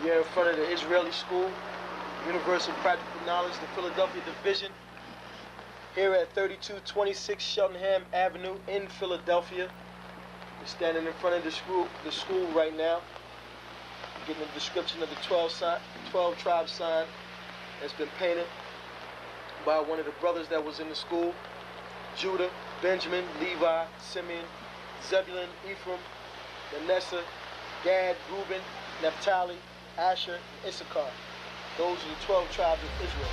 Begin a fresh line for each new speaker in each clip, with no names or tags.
You're in front of the Israeli School, Universal Practical Knowledge, the Philadelphia Division, here at 3226 Cheltenham Avenue in Philadelphia. We're standing in front of the school right now, getting a description of the 12 tribe sign that's been painted by one of the brothers that was in the school: Judah, Benjamin, Levi, Simeon, Zebulun, Ephraim, Manasseh, Gad, Reuben, Naphtali, Asher, and Issachar. Those are the 12 tribes of Israel.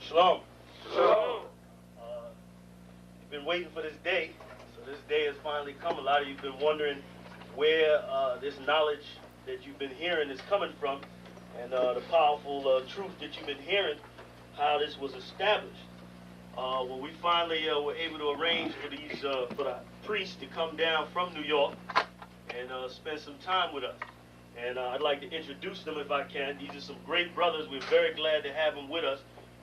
Shalom. Shalom. You've been waiting for this day, so this day has finally come. A lot of you have been wondering where this knowledge that you've been hearing is coming from, and the powerful truth that you've been hearing, how this was established. Well, we finally were able to arrange for the priests to come down from New York and spend some time with us. And I'd like to introduce them if I can. These are some great brothers. We're very glad to have them with us.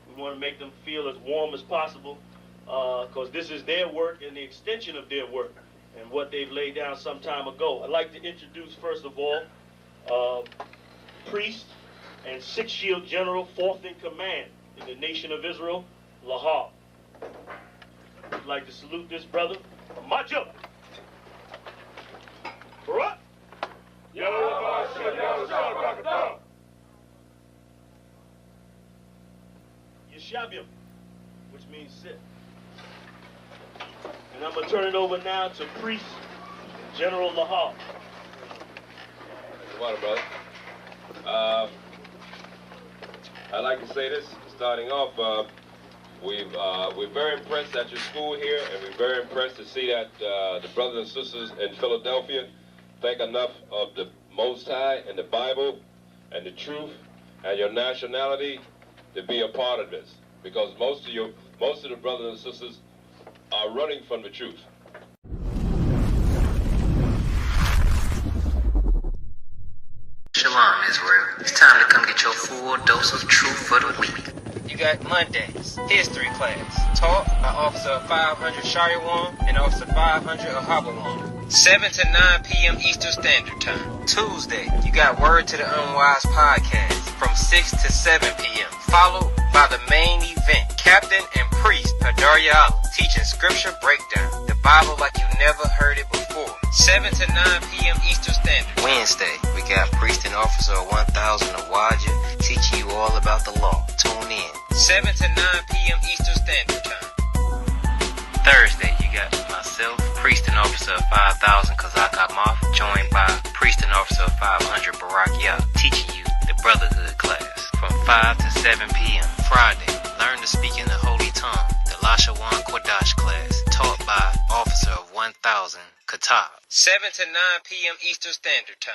We want to make them feel as warm as possible, because this is their work and the extension of their work and what they've laid down some time ago. I'd like to introduce, first of all, priest and Sixth Shield General, 4th in command in the nation of Israel, Lahab. I'd like to salute this brother. March up. Barak. Yeshabim, which means sit. And I'm going to turn it over now to Priest General Lahab.
Come on, brother. I'd like to say this, starting off, we're very impressed at your school here, and we're very impressed to see that the brothers and sisters in Philadelphia think enough of the Most High and the Bible and the truth and your nationality to be a part of this, because most of the brothers and sisters are running from the truth.
Shalom, Israel. It's time to come get your full dose of truth for the week.
You got Mondays, history class, taught by Officer 500 Shariwan and Officer 500 Ahabawan. 7 to 9 p.m. Eastern Standard Time. Tuesday, you got Word to the Unwise podcast from 6 to 7 p.m. Followed by the main event, Captain and Priest Hadarya Allah, teaching scripture breakdown, the Bible like you never heard it before. 7 to 9 p.m. Eastern Standard. Wednesday, we got Priest and Officer 1000 Awaja teaching you all about the law. Tune in. 7 to 9 p.m. Eastern Standard Time. Thursday, you got myself, Priest and Officer 5000 Kazak Amaf, joined by Priest and Officer 500 Barak Yah, teaching you the Brotherhood class from 5 to 7 p.m. Friday, learn to speak in the Holy Tongue, the Lashawan Kodash class, taught by Officer 1000 Katab. 7 to 9 p.m. Eastern Standard Time.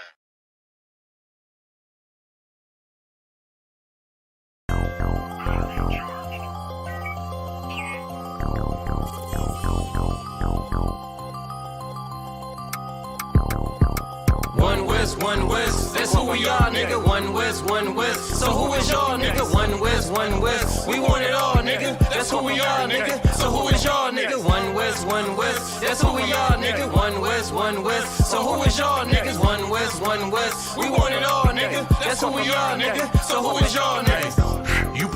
One West, that's who we are, nigga. One West, so who is y'all, nigga? One West, we want it all, nigga. That's who we are, nigga. So who is y'all, nigga? One West, that's who we are, nigga. One West, so who is y'all, niggas? One West, we want it all, nigga. That's who we are, nigga. So who is y'all, nigga?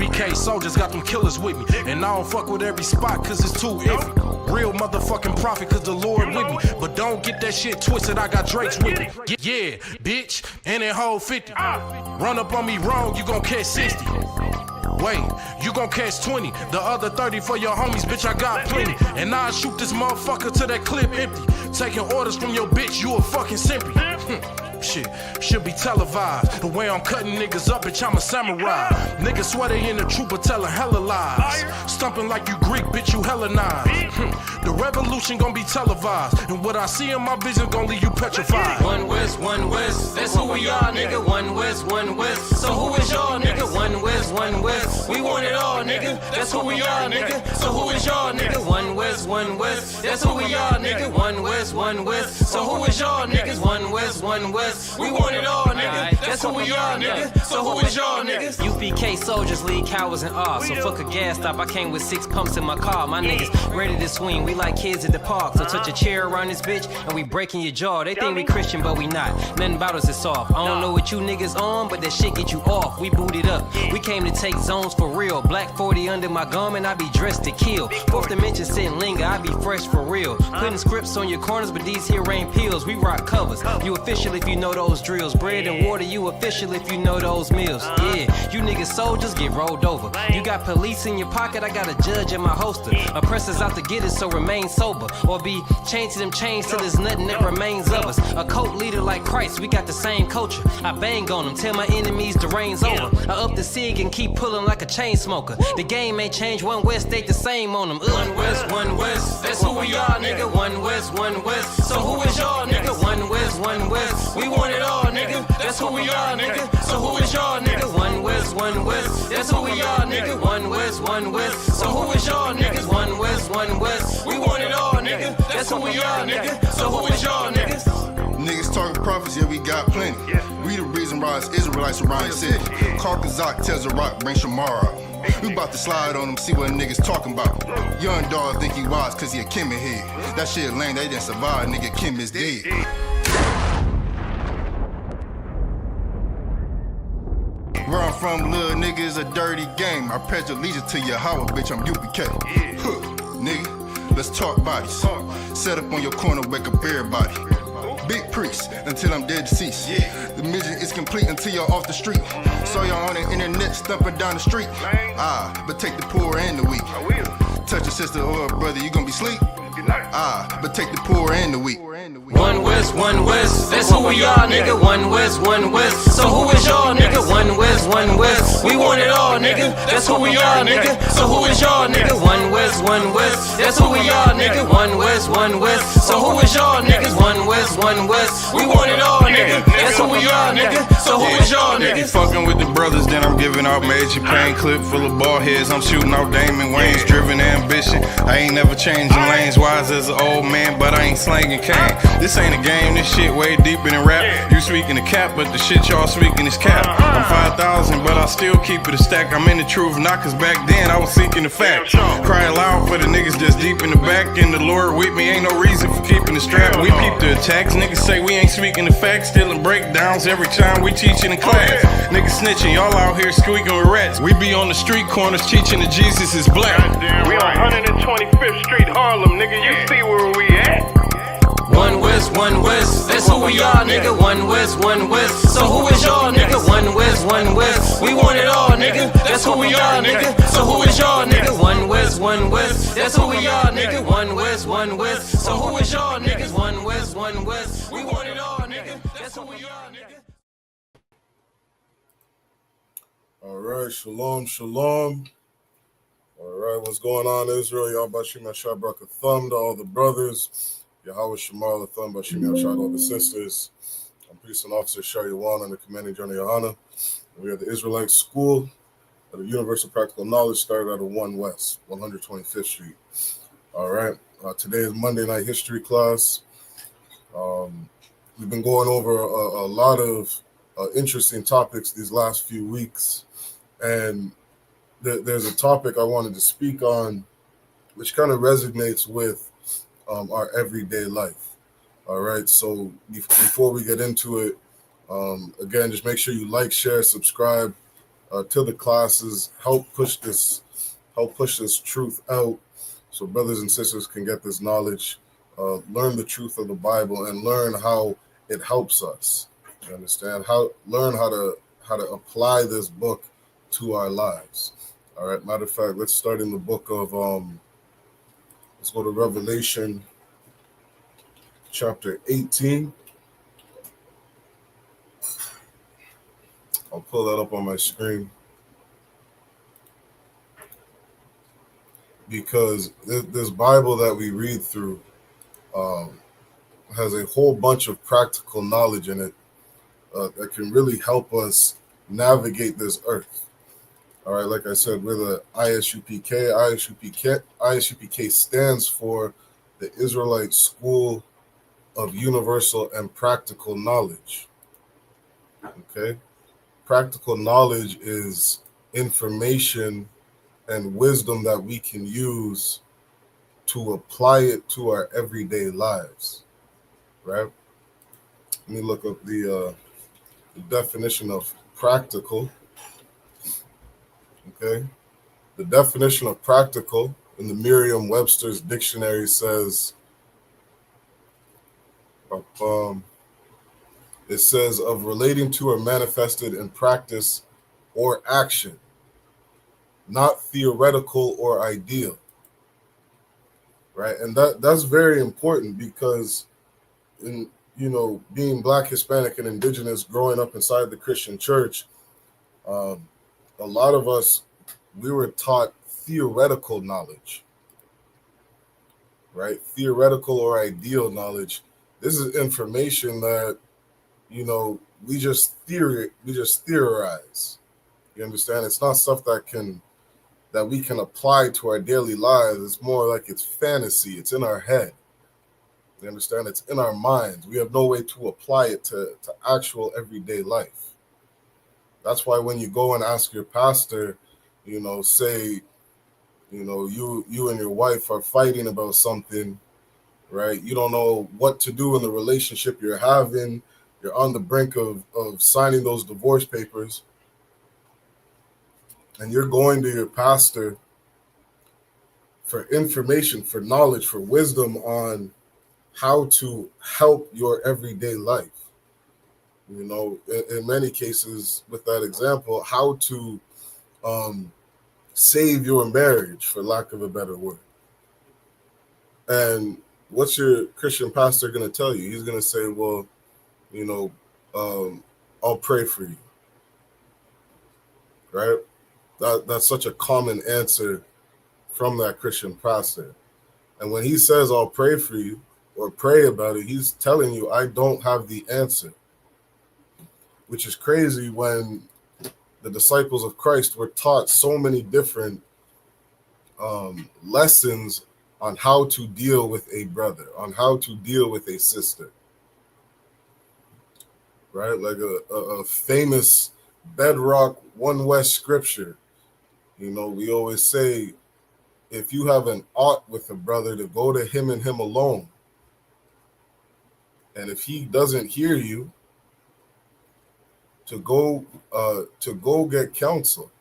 UPK soldiers got them killers with me. And I don't fuck with every spot cause it's too iffy. Real motherfucking prophet cause the Lord with me. But don't get that shit twisted, I got Drake's with me. Yeah, bitch, and that whole 50. Run up on me wrong, you gon' catch 60. Wait, you gon' catch 20. The other 30 for your homies, bitch, I got plenty. And I shoot this motherfucker till that clip empty. Taking orders from your bitch, you a fucking simpy. Shit, should be televised. The way I'm cutting niggas up, bitch, I'm a samurai. Niggas swear they in the truth, but telling hella lies. Stumping like you Greek, bitch, you Hellenized. The revolution gon' be televised. And what I see in my vision gon' leave you petrified.
One West, that's who we are, nigga. One West. So who is y'all, nigga? One West. We want it all, nigga. That's who we are, nigga. So who is y'all, nigga? One West. That's who we are, nigga. One West. So who is y'all, niggas? One West. We want it all, nigga. That's who we are, nigga. So who is y'all, niggas?
UPK soldiers lead cowards and all. So fuck a gas stop. I came with 6 pumps in my car. My niggas ready to swing. We like kids at the park. So touch a chair around this bitch and we breaking your jaw. They think we Christian, but we not. Nothing about us is soft. I don't know what you niggas on, but that shit get you off. We booted up. We came to take zones for real. Black 40 under my garment. I be dressed to kill. Fourth dimension sitting linger. I be fresh for real. Putting scripts on your corners, but these here ain't pills. We rock covers. You official if you know those drills. Bread and water, you official if you know those meals. Yeah, you niggas soldiers get rolled over. You got police in your pocket, I got a judge in my holster. Oppressors out to get us, so remain sober. Or be chained to them chains till there's nothing that remains of us. A cult leader like Christ, we got the same culture. I bang on them, tell my enemies the reign's over. I up the sig and keep pulling like a chain smoker. The game ain't changed, One West stayed the same on them. One West, that's who we are, nigga. One West. So who is y'all, nigga? One West. We want it all, nigga. That's who we are, nigga. So who is y'all, nigga? One West. That's who we are, nigga. One West. So who is y'all, niggas? One West. We want it all, nigga. That's who we are, nigga. So who is y'all, niggas?
Niggas talking prophets, yeah, we got plenty. We the reason why it's Israelites around the city. Call Kazak, tells a rock, bring Shamara. We about to slide on them, see what niggas talking about. Young dog think he wise cause he a Kim in here. That shit lame, they didn't survive, nigga, Kim is dead. Where I'm from, little nigga, is a dirty game. I pledge allegiance to Yahweh, bitch, I'm UPK. Nigga, let's talk bodies. Set up on your corner, wake up everybody. Big priest, until I'm dead deceased. The mission is complete until you're off the street. So y'all on the internet, stumping down the street. But take the poor and the weak. Touch a sister or a brother, you gon' be sleep. But take the poor and the weak.
One West, that's who we are, nigga. One West. So who is y'all, nigga? One West. We want it all, nigga. That's who we are, nigga. So who is y'all, nigga? One West. That's who we are, nigga. One West. So who is y'all, niggas? One West. We want it all, nigga. That's who we are, nigga. So who is y'all, niggas?
Fucking with the brothers, then I'm giving out major pain. Clip full of ball heads, I'm shooting out Damon Wayne's. Driven ambition, I ain't never changing lanes. Wise as an old man, but I ain't slanging cane. This ain't a game, this shit way deeper than rap. You speaking the cap, but the shit y'all speaking is cap. I'm 5,000, but I still keep it a stack. I'm in the truth, not cause back then I was seeking the fact. Cry aloud for the niggas that's deep in the back. And the Lord with me, ain't no reason for keeping the strap. We peep the attacks, niggas say we ain't speaking the facts. Stealing breakdowns every time we teaching in class. Niggas snitching, y'all out here squeaking with rats. We be on the street corners teaching that Jesus is black.
We on 125th Street, Harlem, nigga, you see where we at?
One West, that's who we are, nigga. One West. So who is y'all, nigga? One West. We want it all, nigga. That's who we are, nigga. So who is y'all, nigga? One West. That's who we are, nigga. One West. So who is y'all, niggas? One West. We want it all, nigga. That's who we are, nigga.
All right, shalom. All right, what's going on, Israel? Y'all Bashim Ashar Thumb to all the brothers. Yahweh Shemal Thumb Bashim Ashar to all the sisters. I'm Priest and Officer Shari Yawan on the Commanding General Yohana. We are the Israelite School of the Universal Practical Knowledge, started out of 1 West, 125th Street. All right, today is Monday night history class. We've been going over a lot of interesting topics these last few weeks. And there's a topic I wanted to speak on, which kind of resonates with our everyday life. All right, so before we get into it, again, just make sure you like, share, subscribe, to the classes, help push this truth out, so brothers and sisters can get this knowledge, learn the truth of the Bible, and learn how it helps us. You understand? Learn how to apply this book to our lives. All right. Matter of fact, let's start in the book of let's go to Revelation chapter 18. I'll pull that up on my screen because this Bible that we read through has a whole bunch of practical knowledge in it that can really help us navigate this earth. All right, like I said, we're the ISUPK. ISUPK stands for the Israelite School of Universal and Practical Knowledge. Okay? Practical knowledge is information and wisdom that we can use to apply it to our everyday lives, right? Let me look up the definition of practical. Okay, the definition of practical in the Merriam-Webster's dictionary says, it says of relating to or manifested in practice or action, not theoretical or ideal. Right, and that's very important because, in being Black, Hispanic, and Indigenous, growing up inside the Christian church, a lot of us, we were taught theoretical knowledge, right? Theoretical or ideal knowledge. This is information that, we just theorize. You understand? It's not stuff that we can apply to our daily lives. It's more like it's fantasy. It's in our head. You understand? It's in our minds. We have no way to apply it to actual everyday life. That's why when you go and ask your pastor, say, you and your wife are fighting about something, right? You don't know what to do in the relationship you're having. You're on the brink of signing those divorce papers. And you're going to your pastor for information, for knowledge, for wisdom on how to help your everyday life. In many cases, with that example, how to save your marriage, for lack of a better word. And what's your Christian pastor going to tell you? He's going to say, well, I'll pray for you. Right? That's such a common answer from that Christian pastor. And when he says, I'll pray for you or pray about it, he's telling you, I don't have the answer. Which is crazy when the disciples of Christ were taught so many different lessons on how to deal with a brother, on how to deal with a sister. Right? Like a famous bedrock One West scripture. We always say, if you have an ought with a brother, to go to him and him alone. And if he doesn't hear you, to go get counsel,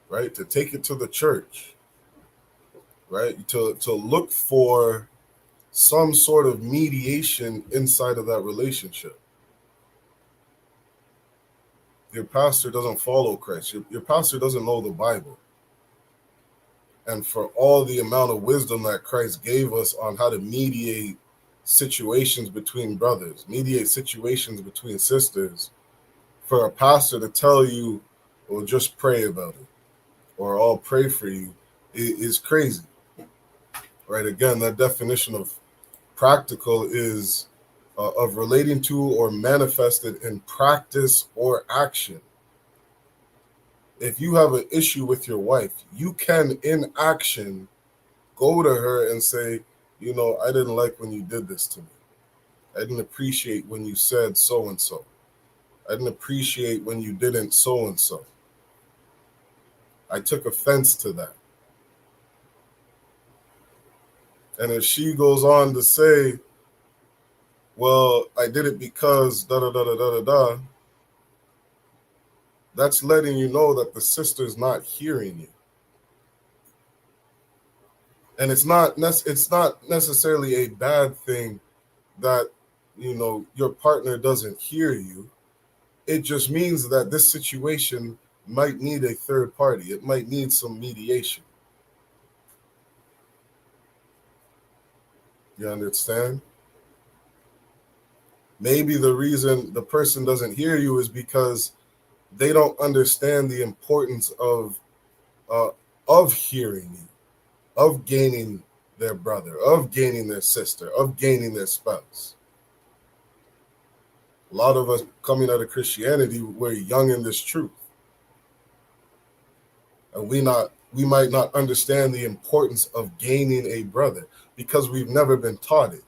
right? To take it to the church, right? To look for some sort of mediation inside of that relationship. Your pastor doesn't follow Christ. Your pastor doesn't know the Bible. And for all the amount of wisdom that Christ gave us on how to mediate situations between brothers, mediate situations between sisters, for a pastor to tell you, well, just pray about it, or I'll pray for you, is crazy. Right? Again, that definition of practical is of relating to or manifested in practice or action. If you have an issue with your wife, you can, in action, go to her and say, I didn't like when you did this to me. I didn't appreciate when you said so-and-so. I didn't appreciate when you didn't so-and-so. I took offense to that. And if she goes on to say, well, I did it because da-da-da-da-da-da-da, that's letting you know that the sister's not hearing you. And it's not necessarily a bad thing that, you know, your partner doesn't hear you. It just means that this situation might need a third party. It might need some mediation. You understand? Maybe the reason the person doesn't hear you is because they don't understand the importance of hearing you, of gaining their brother, of gaining their sister, of gaining their spouse. A lot of us coming out of Christianity, we're young in this truth. And we might not understand the importance of gaining a brother because we've never been taught it.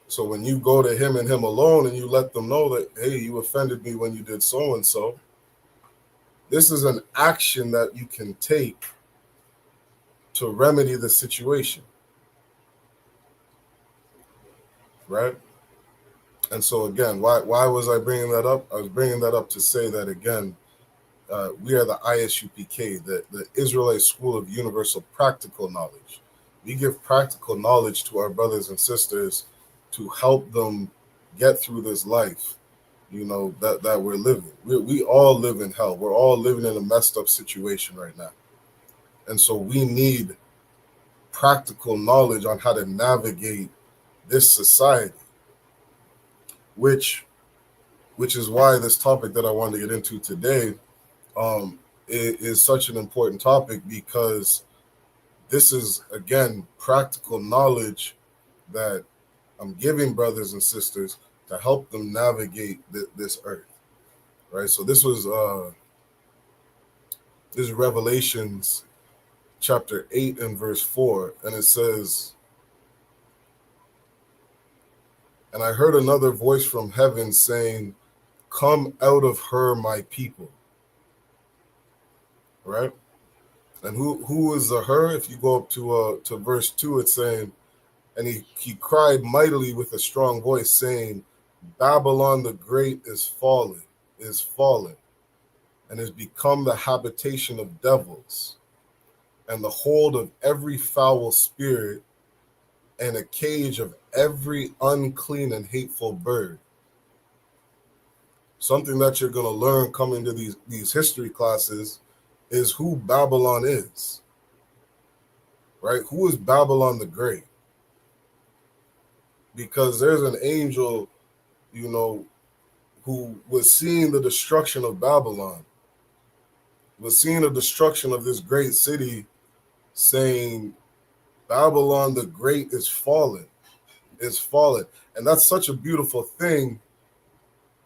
So when you go to him and him alone and you let them know that, hey, you offended me when you did so and so, this is an action that you can take to remedy the situation. Right? And so again, why was I bringing that up? I was bringing that up to say that, again, we are the ISUPK, the Israelite School of Universal Practical Knowledge. We give practical knowledge to our brothers and sisters to help them get through this life, you know, that we're living. We all live in hell. We're all living in a messed up situation right now. And so we need practical knowledge on how to navigate this society, which is why this topic that I wanted to get into today is such an important topic, because this is, again, practical knowledge that I'm giving brothers and sisters to help them navigate this earth, right? So this was this is Revelations chapter 8 and verse 4, and it says, "And I heard another voice from heaven saying, 'Come out of her, my people.'" Right? And who is the her? If you go up to verse 2, it's saying, "And he cried mightily with a strong voice, saying, Babylon the Great is fallen, and has become the habitation of devils, and the hold of every foul spirit, and a cage of every unclean and hateful bird." Something that you're going to learn coming to these history classes is who Babylon is, right? Who is Babylon the Great? Because there's an angel, you know, who was seeing the destruction of Babylon, was seeing the destruction of this great city, saying, "Babylon the Great is fallen, is fallen." And that's such a beautiful thing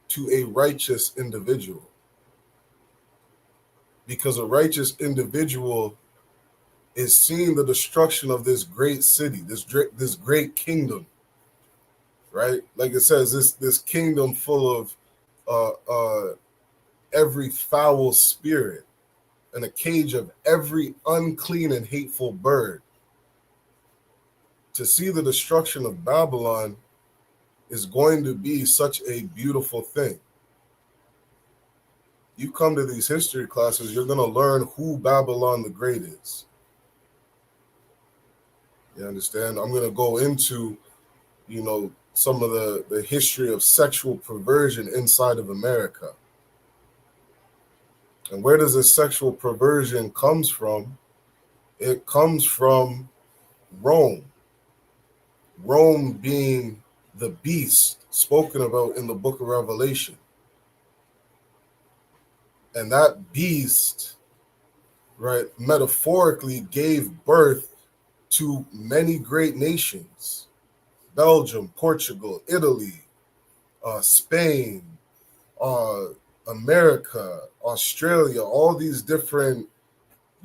to a righteous individual. Because a righteous individual is seeing the destruction of this great city, this great kingdom, right? Like it says, this kingdom full of every foul spirit, and a cage of every unclean and hateful bird. To see the destruction of Babylon is going to be such a beautiful thing. You come to these history classes, you're going to learn who Babylon the Great is. You understand? I'm going to go into, you know, some of the history of sexual perversion inside of America. And where does this sexual perversion comes from? It comes from Rome. Rome being the beast spoken about in the book of Revelation. And that beast, right, metaphorically gave birth to many great nations: Belgium, Portugal, Italy, Spain, America, Australia, all these different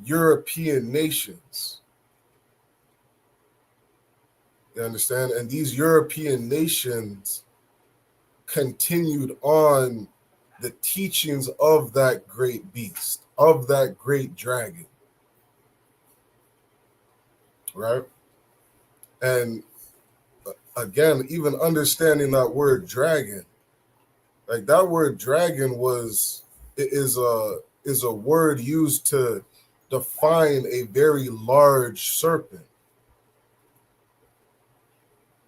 European nations. You understand? And these European nations continued on the teachings of that great beast, of that great dragon, right? And again, even understanding that word dragon, Like that word dragon is a word used to define a very large serpent.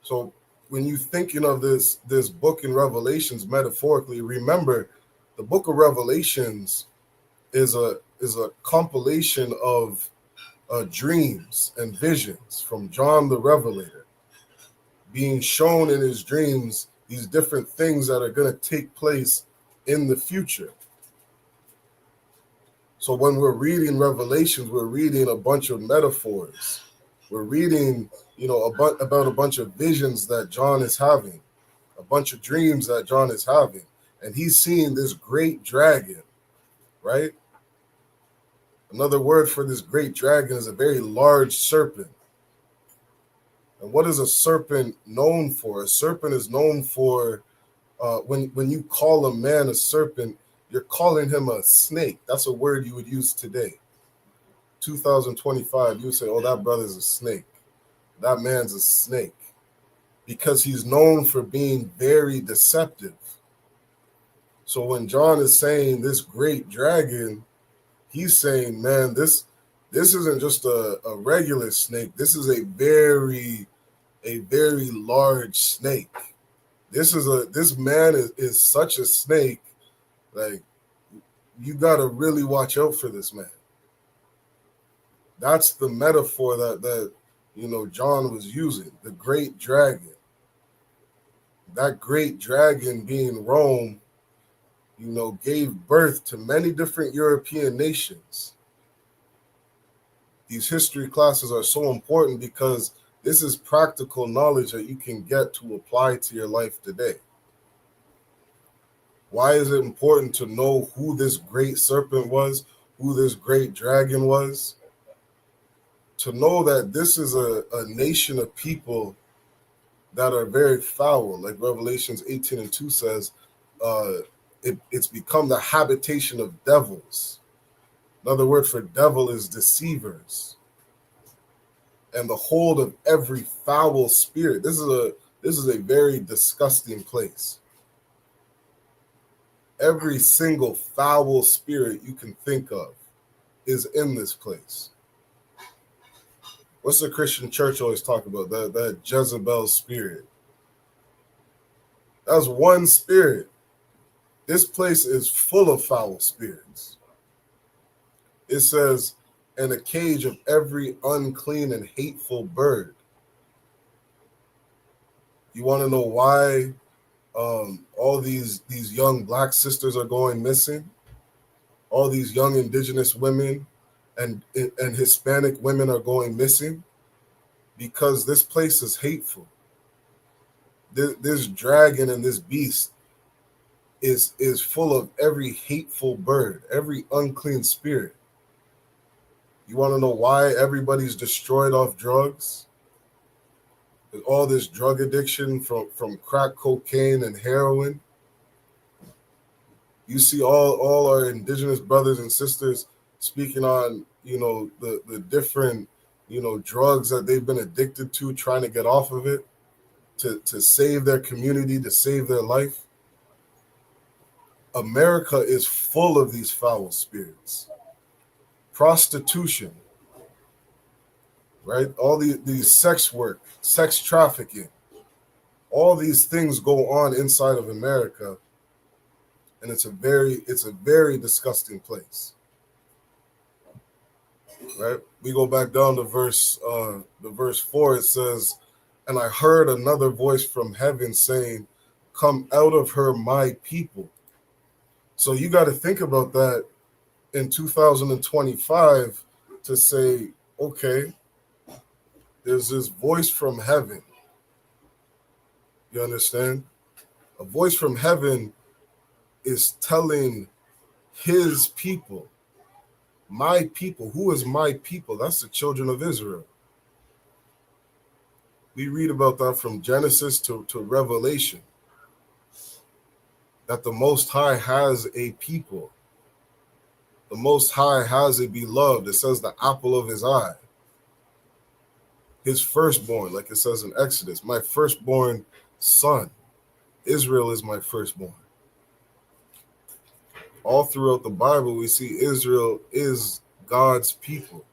So when you're thinking of this book in Revelations metaphorically, remember the book of Revelations is a compilation of dreams and visions from John the Revelator, being shown in his dreams these different things that are going to take place in the future. So when we're reading Revelations, we're reading a bunch of metaphors. We're reading, about a bunch of visions that John is having, a bunch of dreams that John is having, and he's seeing this great dragon, right? Another word for this great dragon is a very large serpent. And what is a serpent known for? A serpent is known for, when you call a man a serpent, you're calling him a snake. That's a word you would use today. 2025, you would say, oh, that brother's a snake. That man's a snake. Because he's known for being very deceptive. So when John is saying this great dragon, he's saying, man, this isn't just a regular snake. This is a very large snake. This man is such a snake. Like, you gotta really watch out for this man. That's the metaphor that John was using. The great dragon. That great dragon being Rome, gave birth to many different European nations. These history classes are so important because this is practical knowledge that you can get to apply to your life today. Why is it important to know who this great serpent was, who this great dragon was? To know that this is a nation of people that are very foul, like Revelations 18:2 says, it's become the habitation of devils. Another word for devil is deceivers. And the hold of every foul spirit. This is a very disgusting place. Every single foul spirit you can think of is in this place. What's the Christian church always talk about? That Jezebel spirit. That's one spirit. This place is full of foul spirits. It says, in a cage of every unclean and hateful bird. You want to know why all these young black sisters are going missing? All these young indigenous women and Hispanic women are going missing? Because this place is hateful. This dragon and this beast is full of every hateful bird, every unclean spirit. You want to know why everybody's destroyed off drugs? All this drug addiction from crack cocaine and heroin. You see all our indigenous brothers and sisters speaking on, the different, drugs that they've been addicted to, trying to get off of it, to save their community, to save their life. America is full of these foul spirits. Prostitution, right? All these sex work, sex trafficking, all these things go on inside of America, and it's a very disgusting place. Right? We go back down to verse 4. It says, "And I heard another voice from heaven saying, 'Come out of her, my people.'" So you got to think about that in 2025 to say, okay, there's this voice from heaven. You understand? A voice from heaven is telling his people, my people. Who is my people? That's the children of Israel. We read about that from Genesis to Revelation, that the Most High has a people. The Most High has a beloved. It says the apple of his eye. His firstborn, like it says in Exodus, my firstborn son. Israel is my firstborn. All throughout the Bible, we see Israel is God's people.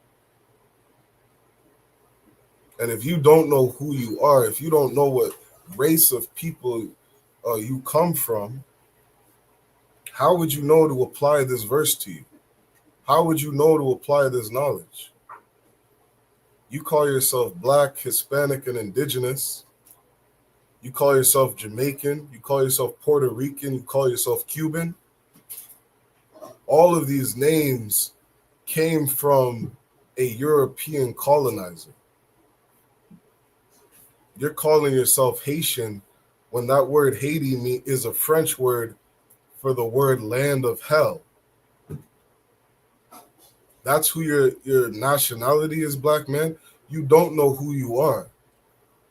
And if you don't know who you are, if you don't know what race of people you come from, how would you know to apply this verse to you? How would you know to apply this knowledge? You call yourself Black, Hispanic, and Indigenous. You call yourself Jamaican. You call yourself Puerto Rican. You call yourself Cuban. All of these names came from a European colonizer. You're calling yourself Haitian when that word Haiti is a French word for the word land of hell. That's who your nationality is, black man. You don't know who you are.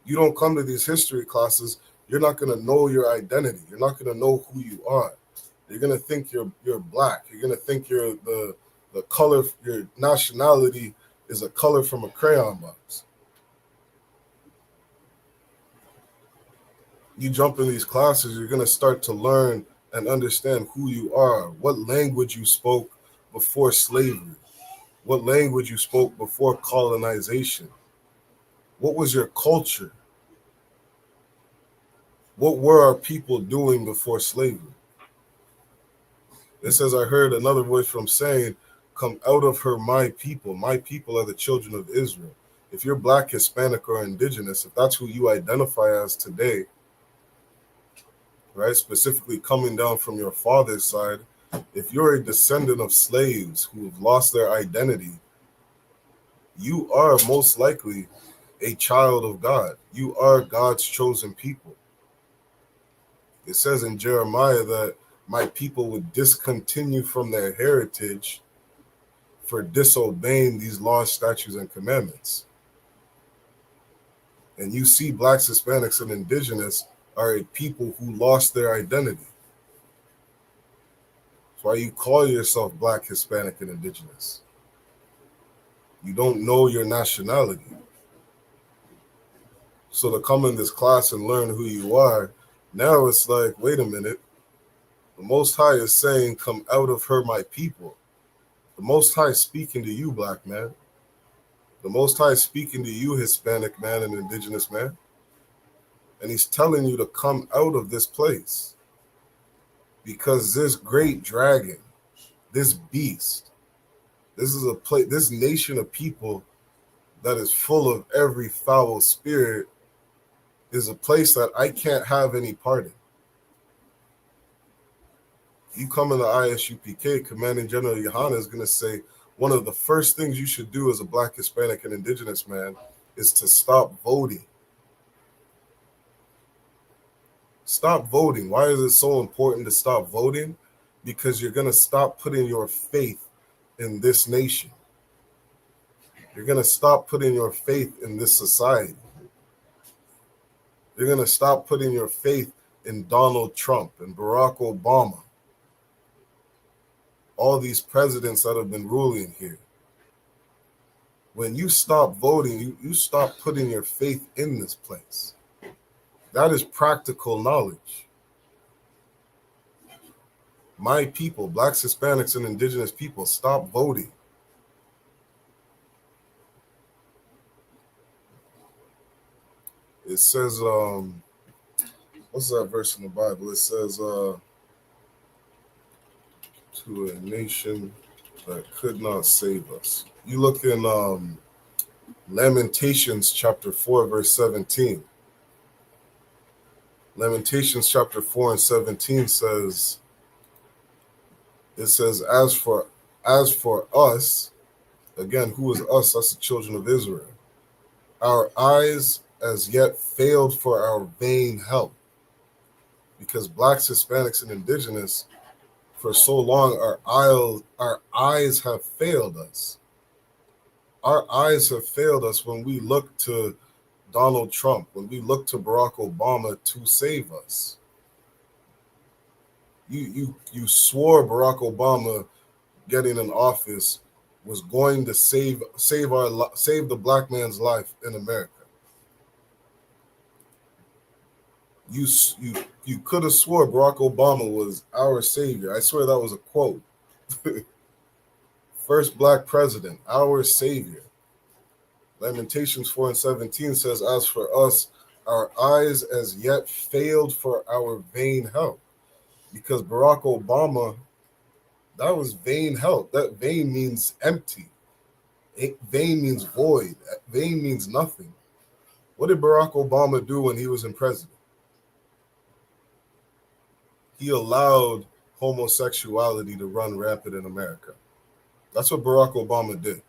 You don't come to these history classes. You're not going to know your identity. You're not going to know who you are. You're going to think you're black. You're going to think you're the color, your nationality is a color from a crayon box. You jump in these classes, you're going to start to learn and understand who you are, what language you spoke before slavery, what language you spoke before colonization, what was your culture, what were our people doing before slavery. It says, I heard another voice from saying, come out of her, my people. My people are the children of Israel. If you're Black, Hispanic, or Indigenous, if that's who you identify as today, right, specifically coming down from your father's side, if you're a descendant of slaves who have lost their identity, you are most likely a child of God. You are God's chosen people. It says in Jeremiah that my people would discontinue from their heritage for disobeying these laws, statutes, and commandments. And you see Blacks, Hispanics, and Indigenous are a people who lost their identity. That's why you call yourself Black, Hispanic, and Indigenous. You don't know your nationality. So to come in this class and learn who you are, now it's like, wait a minute. The Most High is saying, come out of her, my people. The Most High is speaking to you, Black man. The Most High is speaking to you, Hispanic man and Indigenous man. And he's telling you to come out of this place. Because this great dragon, this beast, this is a place, this nation of people that is full of every foul spirit is a place that I can't have any part in. You come in the ISUPK, Commanding General Yohana is going to say one of the first things you should do as a Black, Hispanic, and Indigenous man is to stop voting. Stop voting. Why is it so important to stop voting? Because you're going to stop putting your faith in this nation. You're going to stop putting your faith in this society. You're going to stop putting your faith in Donald Trump and Barack Obama. All these presidents that have been ruling here. When you stop voting, you stop putting your faith in this place. That is practical knowledge. My people, Blacks, Hispanics, and Indigenous people, stop voting. It says, what's that verse in the Bible? It says, to a nation that could not save us. You look in Lamentations chapter 4, verse 17. Lamentations chapter 4 and 17 says, it says, as for us, again, who is us? That's the children of Israel. Our eyes as yet failed for our vain help. Because Blacks, Hispanics, and Indigenous, for so long, our eyes have failed us. Our eyes have failed us when we look to Donald Trump, when we look to Barack Obama to save us. You swore Barack Obama getting in office was going to save the Black man's life in America. You could have swore Barack Obama was our savior. I swear that was a quote. First black president, our savior. Lamentations 4:17 says, "As for us, our eyes as yet failed for our vain help." Because Barack Obama, that was vain help. That vain means empty. Vain means void. Vain means nothing. What did Barack Obama do when he was in president? He allowed homosexuality to run rampant in America. That's what Barack Obama did.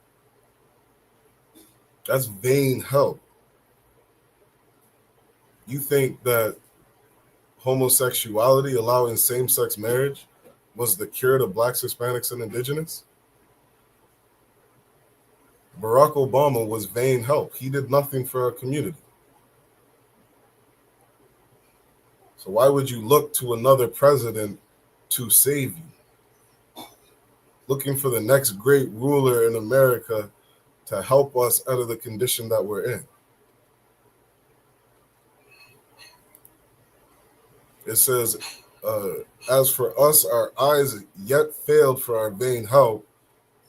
That's vain help. You think that homosexuality, allowing same-sex marriage, was the cure to blacks, Hispanics, and indigenous? Barack Obama was vain help. He did nothing for our community. So why would you look to another president to save you? Looking for the next great ruler in America to help us out of the condition that we're in. It says, as for us, our eyes yet failed for our vain help.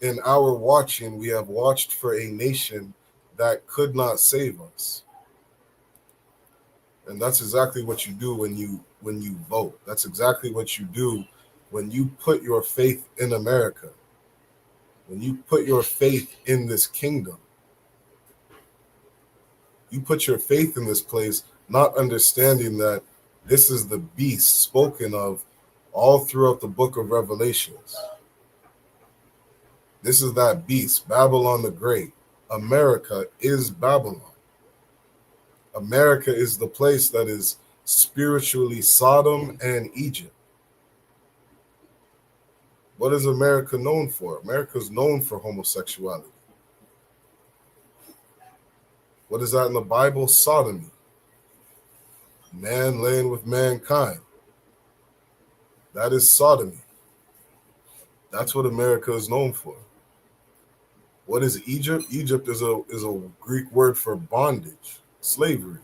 In our watching, we have watched for a nation that could not save us. And that's exactly what you do when you vote. That's exactly what you do when you put your faith in America. When you put your faith in this kingdom. You put your faith in this place, not understanding that this is the beast spoken of all throughout the book of Revelations. This is that beast, Babylon the Great. America is Babylon. America is the place that is spiritually Sodom and Egypt. What is America known for? America is known for homosexuality. What is that in the Bible? Sodomy. Man laying with mankind. That is sodomy. That's what America is known for. What is Egypt? Egypt is a Greek word for bondage, slavery.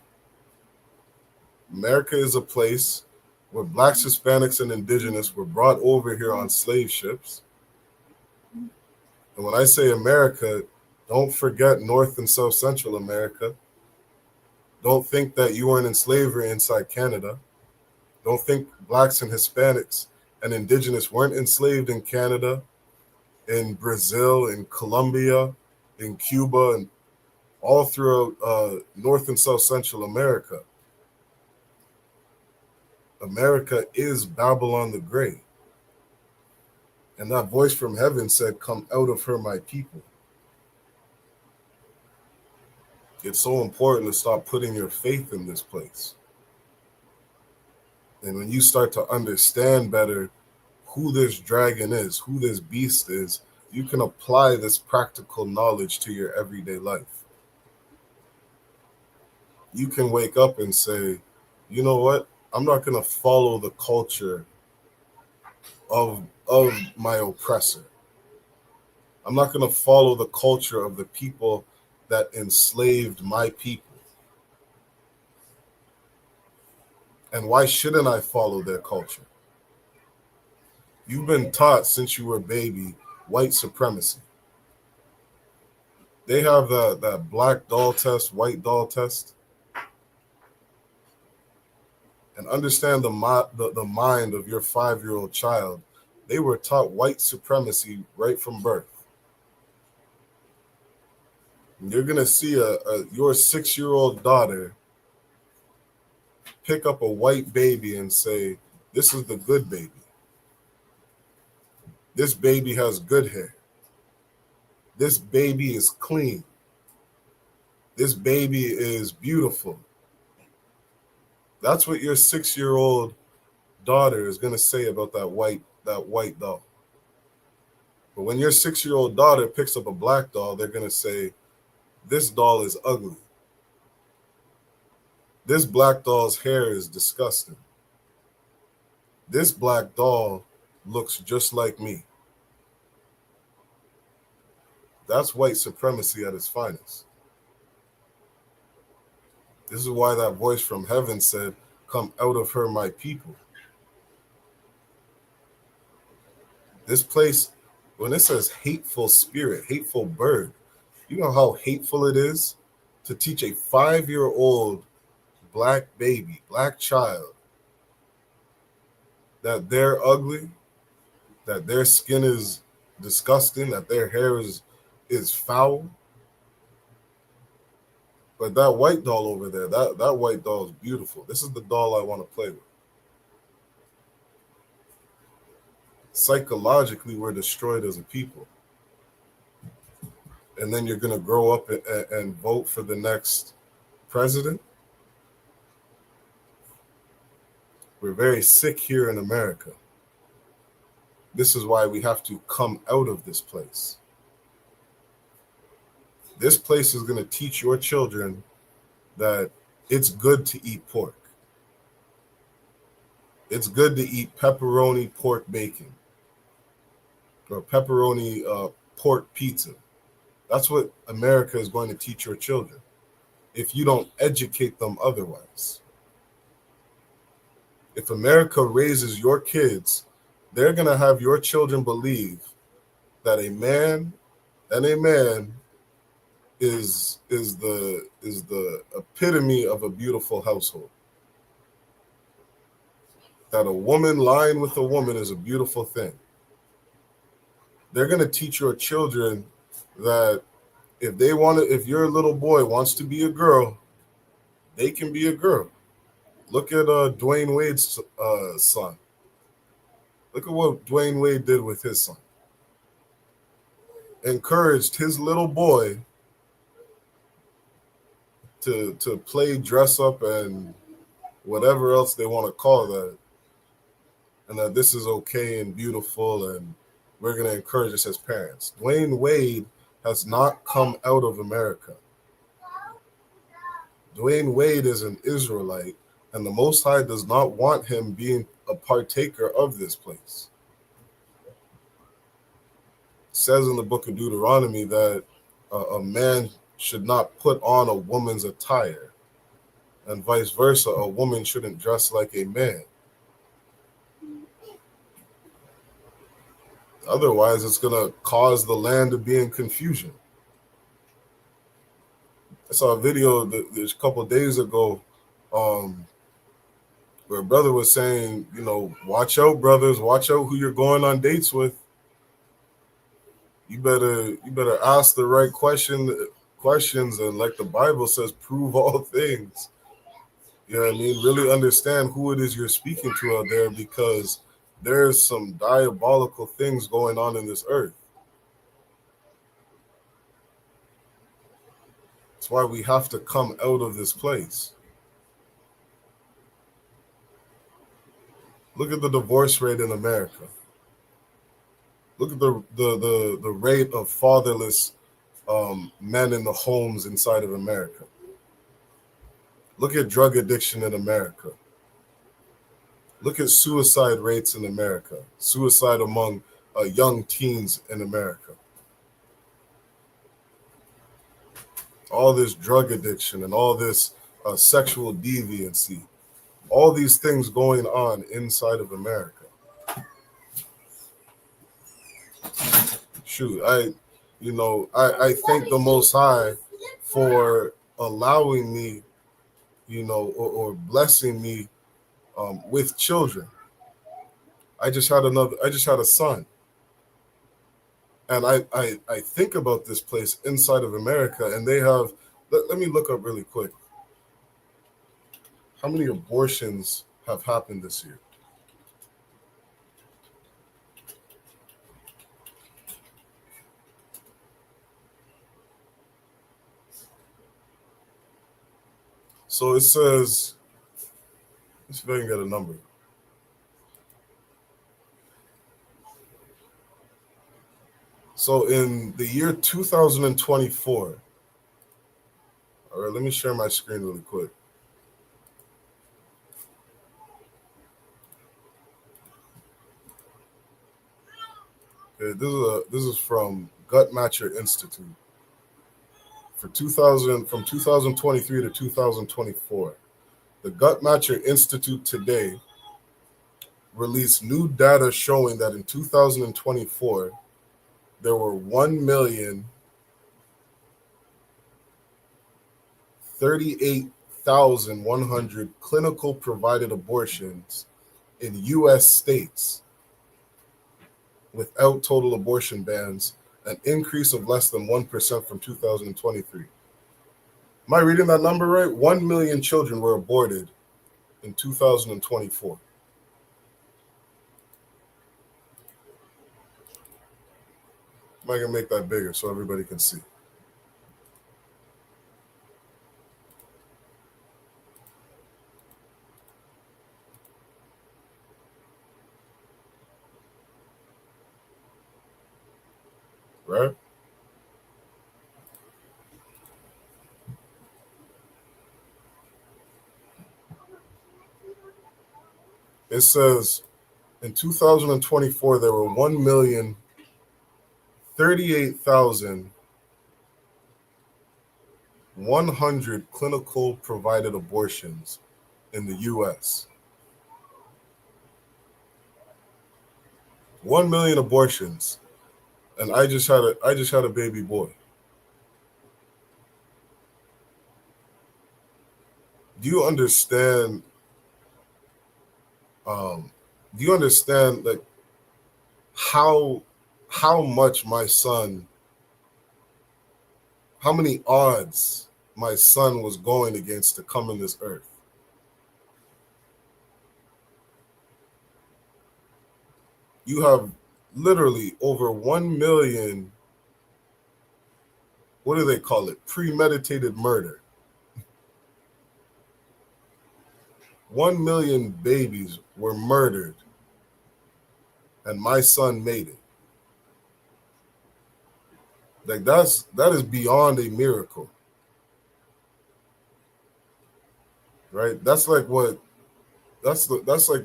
America is a place where blacks, Hispanics, and indigenous were brought over here on slave ships. And when I say America, don't forget North and South Central America. Don't think that you weren't in slavery inside Canada. Don't think blacks and Hispanics and indigenous weren't enslaved in Canada, in Brazil, in Colombia, in Cuba, and all throughout North and South Central America. America is Babylon the Great. And that voice from heaven said, "Come out of her, my people." It's so important to stop putting your faith in this place. And when you start to understand better who this dragon is, who this beast is, you can apply this practical knowledge to your everyday life. You can wake up and say, you know what? I'm not going to follow the culture of my oppressor. I'm not going to follow the culture of the people that enslaved my people. And why shouldn't I follow their culture? You've been taught since you were a baby white supremacy. They have that black doll test, white doll test. And understand the mind of your 5-year-old child. They were taught white supremacy right from birth. And you're going to see your 6-year-old daughter pick up a white baby and say, this is the good baby. This baby has good hair. This baby is clean. This baby is beautiful. That's what your 6-year-old daughter is going to say about that white doll. But when your 6-year-old daughter picks up a black doll, they're going to say, this doll is ugly. This black doll's hair is disgusting. This black doll looks just like me. That's white supremacy at its finest. This is why that voice from heaven said, come out of her, my people. This place, when it says hateful spirit, hateful bird, you know how hateful it is to teach a 5-year-old black baby, black child, that they're ugly, that their skin is disgusting, that their hair is foul. But that white doll over there, that white doll is beautiful. This is the doll I want to play with. Psychologically, we're destroyed as a people. And then you're going to grow up and vote for the next president? We're very sick here in America. This is why we have to come out of this place. This place is going to teach your children that it's good to eat pork. It's good to eat pepperoni pork bacon or pepperoni pork pizza. That's what America is going to teach your children if you don't educate them otherwise. If America raises your kids, they're going to have your children believe that a man is the epitome of a beautiful household. That a woman lying with a woman is a beautiful thing. They're going to teach your children that if your little boy wants to be a girl, they can be a girl. Look at Dwayne Wade's son. Look at what Dwayne Wade did with his son. Encouraged his little boy to play dress up and whatever else they want to call that. And that this is okay and beautiful, and we're going to encourage this as parents. Dwayne Wade has not come out of America. Dwayne Wade is an Israelite, and the Most High does not want him being a partaker of this place. It says in the book of Deuteronomy that a man should not put on a woman's attire, and vice versa, a woman shouldn't dress like a man. Otherwise, it's going to cause the land to be in confusion. I saw a video a couple of days ago where a brother was saying, watch out, brothers, watch out who you're going on dates with. You better ask the right questions, and like the Bible says, prove all things. You know what I mean? Really understand who it is you're speaking to out there, because there's some diabolical things going on in this earth. That's why we have to come out of this place. Look at the divorce rate in America. Look at the rate of fatherless men in the homes inside of America. Look at drug addiction in America. Look at suicide rates in America, suicide among young teens in America. All this drug addiction and all this sexual deviancy, all these things going on inside of America. Shoot, I thank the Most High for allowing me, or blessing me with children. I just had a son. And I think about this place inside of America, and they have, let me look up really quick. How many abortions have happened this year? So it says, let's see if I can get a number. So in the year 2024, all right, let me share my screen really quick. Okay, this is from Gut Matcher Institute for from 2023 to 2024. The Guttmacher Institute today released new data showing that in 2024, there were 1,038,100 clinical provided abortions in U.S. states without total abortion bans, an increase of less than 1% from 2023. Am I reading that number right? 1 million children were aborted in 2024. I'm going to make that bigger so everybody can see. Right? It says in 2024, there were 1,038,100 clinical provided abortions in the U.S. 1 million abortions, and I just had a baby boy. Do you understand? Like how much my son, how many odds my son was going against to come in this earth? You have literally over 1 million, what do they call it? Premeditated murder. 1 million babies were murdered, and my son made it. Like that is beyond a miracle. Right? That's like the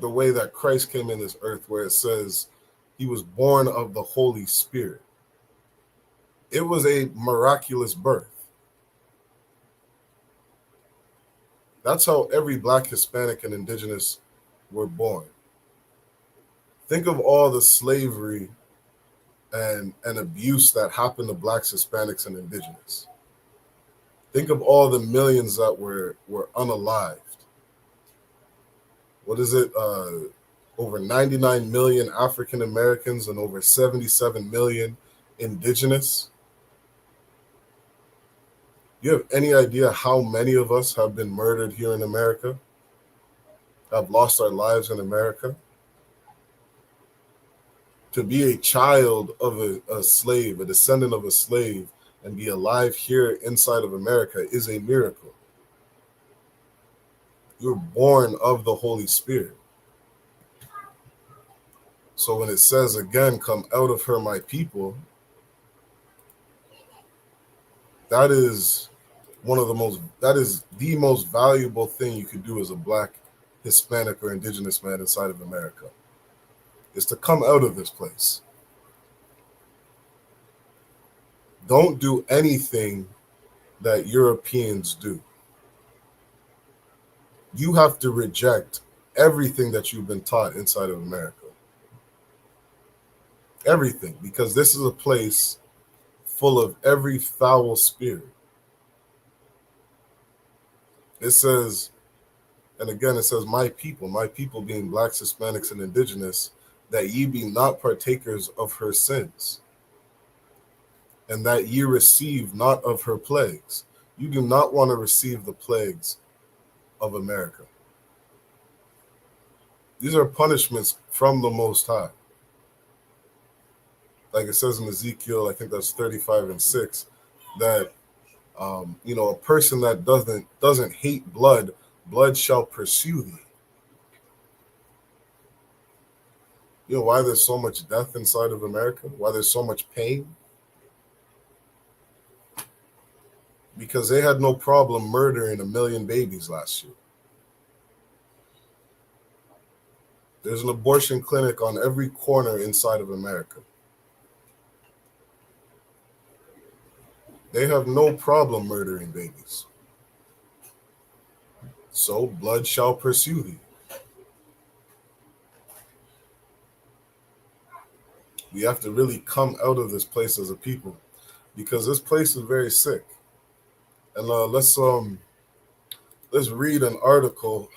way that Christ came in this earth, where it says he was born of the Holy Spirit. It was a miraculous birth. That's how every Black, Hispanic, and Indigenous were born. Think of all the slavery and abuse that happened to Blacks, Hispanics, and Indigenous. Think of all the millions that were unalived. What is it? Over 99 million African Americans and over 77 million Indigenous. You have any idea how many of us have been murdered here in America? Have lost our lives in America? To be a child of a slave, a descendant of a slave, and be alive here inside of America is a miracle. You're born of the Holy Spirit. So when it says again, come out of her, my people, that is the most valuable thing you could do as a Black, Hispanic, or Indigenous man inside of America, is to come out of this place. Don't do anything that Europeans do. You have to reject everything that you've been taught inside of America. Everything, because this is a place full of every foul spirit. It says, and again, it says, my people being Blacks, Hispanics, and Indigenous, that ye be not partakers of her sins, and that ye receive not of her plagues. You do not want to receive the plagues of America. These are punishments from the Most High. Like it says in Ezekiel, I think that's 35:6, that a person that doesn't hate blood, blood shall pursue thee. You know why there's so much death inside of America? Why there's so much pain? Because they had no problem murdering 1 million babies last year. There's an abortion clinic on every corner inside of America. They have no problem murdering babies. so blood shall pursue thee. We have to really come out of this place as a people, because this place is very sick. And let's read an article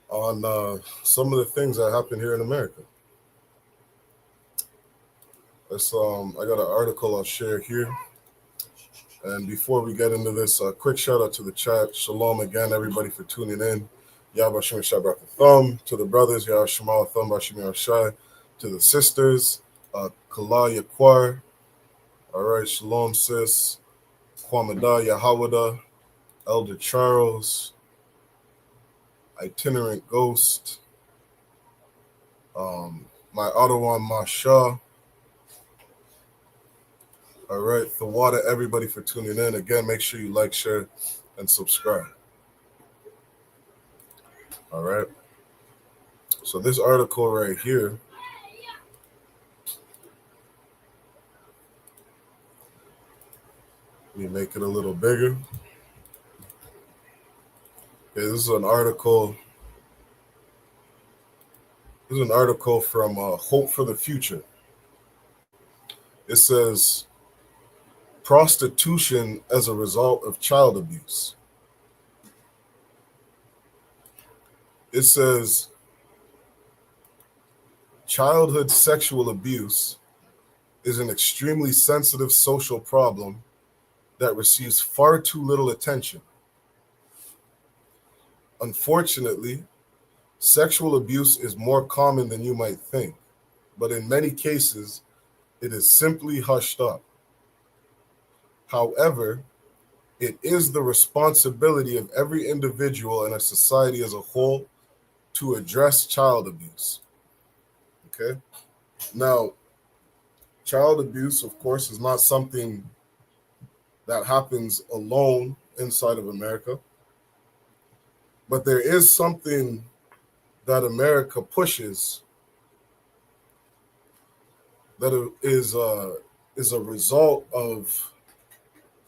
on some of the things that happen here in America. I got an article I'll share here. And before we get into this, a quick shout out to the chat. Shalom again, everybody, for tuning in. Yabashim Shabbat Thumb. To the brothers, Yashamal Thumb Bashim Shai. To the sisters, Kala Yakwar. All right, Shalom, sis. Kwamada Yahawada. Elder Charles. Itinerant Ghost. My Ottawa Masha. All right, Thawada, everybody, for tuning in. Again, make sure you like, share, and subscribe. All right. So this article right here, let me make it a little bigger. Okay, this is an article. This is an article from Hope for the Future. It says, prostitution as a result of child abuse. It says, childhood sexual abuse is an extremely sensitive social problem that receives far too little attention. Unfortunately, sexual abuse is more common than you might think, but in many cases, it is simply hushed up. However, it is the responsibility of every individual and a society as a whole to address child abuse. Okay? Now, child abuse, of course, is not something that happens alone inside of America, but there is something that America pushes that is a result of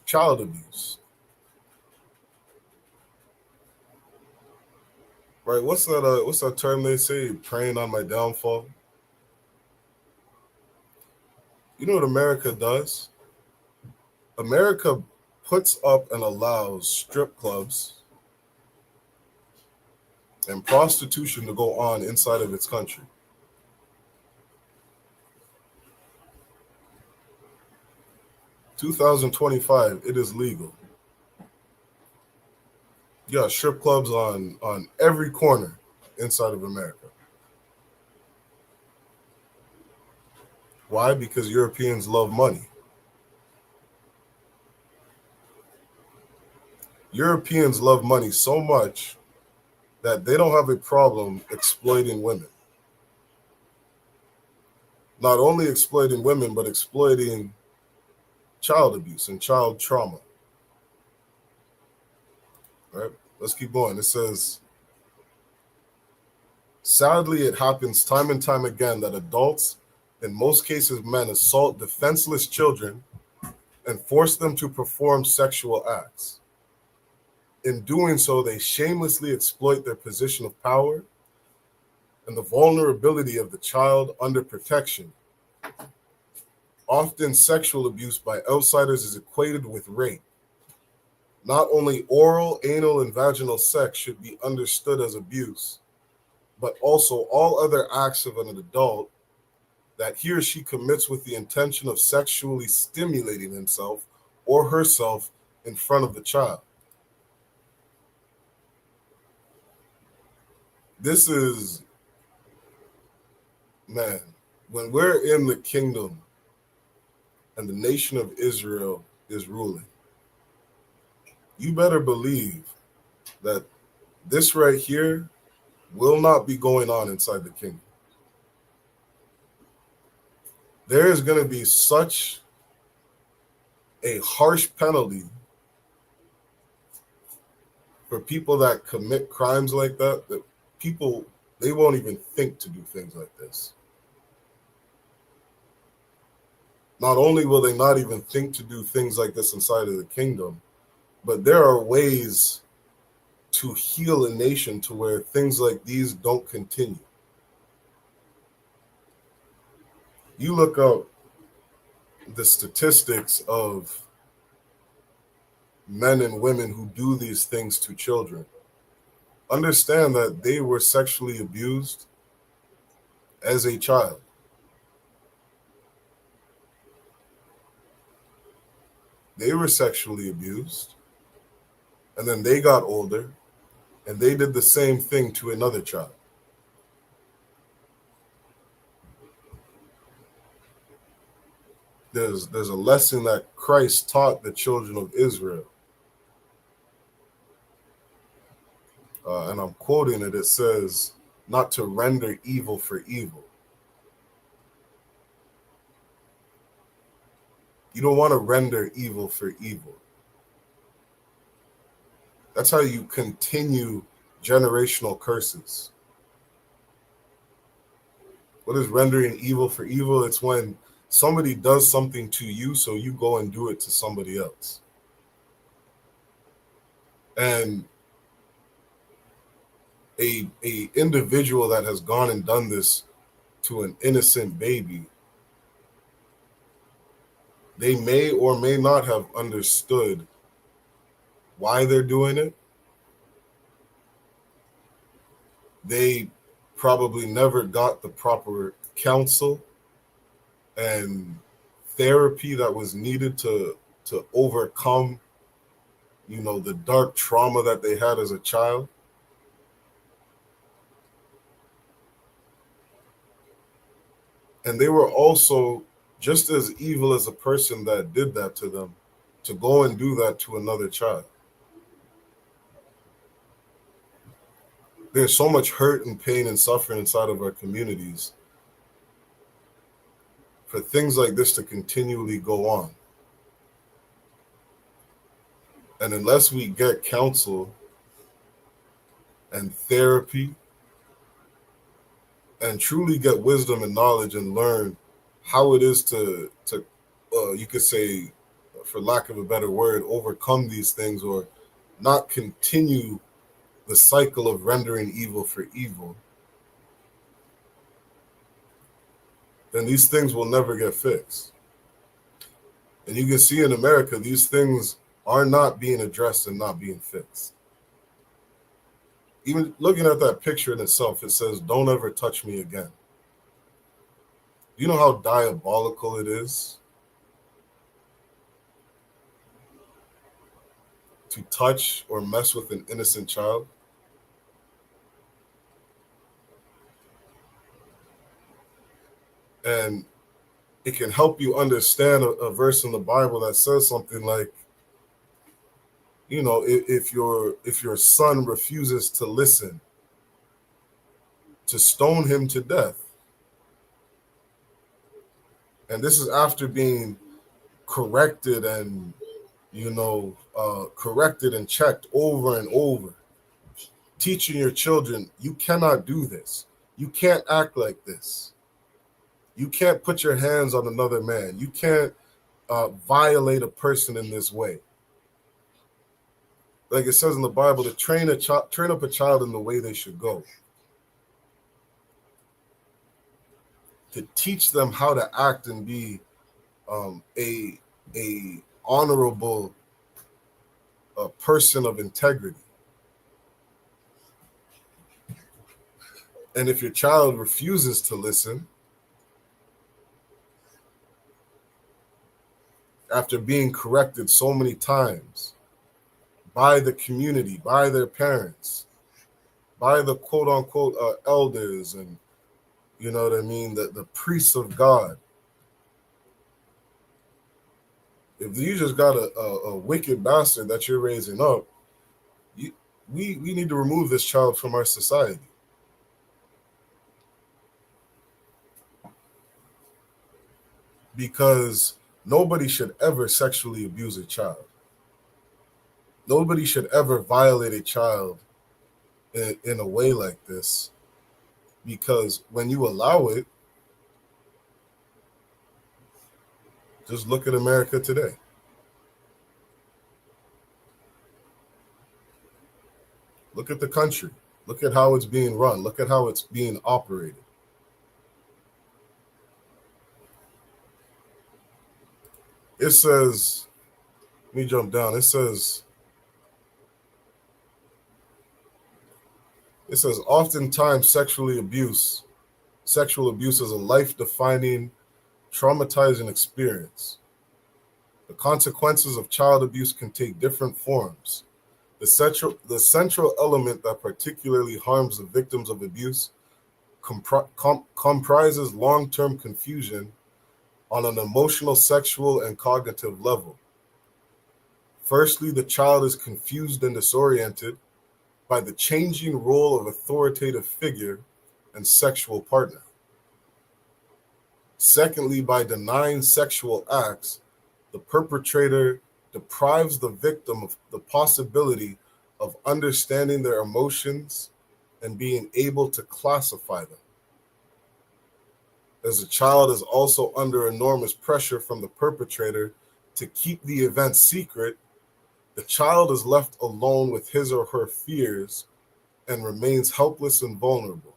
child abuse. Right? What's that term they say? Preying on my downfall. You know what America does? America puts up and allows strip clubs and prostitution to go on inside of its country. In 2025, it is legal. Yeah, strip clubs on every corner inside of America. Why? Because Europeans love money. Europeans love money so much that they don't have a problem exploiting women. Not only exploiting women, but exploiting child abuse and child trauma. Right? Let's keep going. It says, sadly, it happens time and time again that adults, in most cases men, assault defenseless children and force them to perform sexual acts. In doing so, they shamelessly exploit their position of power and the vulnerability of the child under protection. Often sexual abuse by outsiders is equated with rape. Not only oral, anal, and vaginal sex should be understood as abuse, but also all other acts of an adult that he or she commits with the intention of sexually stimulating himself or herself in front of the child. This is, man, when we're in the kingdom and the nation of Israel is ruling, you better believe that this right here will not be going on inside the kingdom. There is going to be such a harsh penalty for people that commit crimes like that, that people, they won't even think to do things like this. Not only will they not even think to do things like this inside of the kingdom, but there are ways to heal a nation to where things like these don't continue. You look up the statistics of men and women who do these things to children. Understand that they were sexually abused as a child. They were sexually abused, and then they got older, and they did the same thing to another child. There's a lesson that Christ taught the children of Israel. And I'm quoting it. It says, not to render evil for evil. You don't want to render evil for evil. That's how you continue generational curses. What is rendering evil for evil? It's when somebody does something to you, so you go and do it to somebody else. And a individual that has gone and done this to an innocent baby, they may or may not have understood why they're doing it. They probably never got the proper counsel and therapy that was needed to overcome, the dark trauma that they had as a child. And they were also just as evil as a person that did that to them, to go and do that to another child. There's so much hurt and pain and suffering inside of our communities for things like this to continually go on. And unless we get counsel and therapy and truly get wisdom and knowledge and learn how it is to you could say, for lack of a better word, overcome these things or not continue the cycle of rendering evil for evil, then these things will never get fixed. And you can see in America, these things are not being addressed and not being fixed. Even looking at that picture in itself, it says, "Don't ever touch me again." You know how diabolical it is to touch or mess with an innocent child? And it can help you understand a verse in the Bible that says something like, if your son refuses to listen, to stone him to death. And this is after being corrected and, corrected and checked over and over. Teaching your children, you cannot do this. You can't act like this. You can't put your hands on another man. You can't violate a person in this way. Like it says in the Bible, to train up a child in the way they should go. To teach them how to act and be a honorable person of integrity. And if your child refuses to listen, after being corrected so many times by the community, by their parents, by the quote unquote elders, and the priests of God. If you just got a wicked bastard that you're raising up, we need to remove this child from our society. Because nobody should ever sexually abuse a child. Nobody should ever violate a child in a way like this. Because when you allow it, just look at America today. Look at the country. Look at how it's being run. Look at how it's being operated. It says, let me jump down. It says, oftentimes sexual abuse is a life-defining, traumatizing experience. The consequences of child abuse can take different forms. The central element that particularly harms the victims of abuse comprises long-term confusion on an emotional, sexual, and cognitive level. Firstly, the child is confused and disoriented by the changing role of authoritative figure and sexual partner. Secondly, by denying sexual acts, the perpetrator deprives the victim of the possibility of understanding their emotions and being able to classify them. As the child is also under enormous pressure from the perpetrator to keep the event secret, the child is left alone with his or her fears and remains helpless and vulnerable.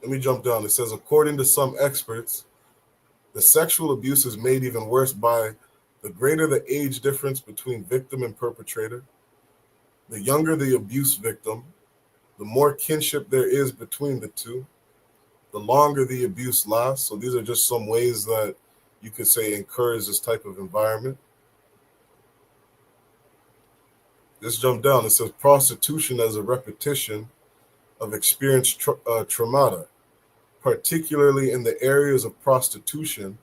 Let me jump down. It says, according to some experts, the sexual abuse is made even worse by the greater the age difference between victim and perpetrator. The younger the abuse victim, the more kinship there is between the two, the longer the abuse lasts. So these are just some ways that you could say encourage this type of environment. Let's jump down. It says prostitution as a repetition of experienced traumata. Particularly in the areas of prostitution,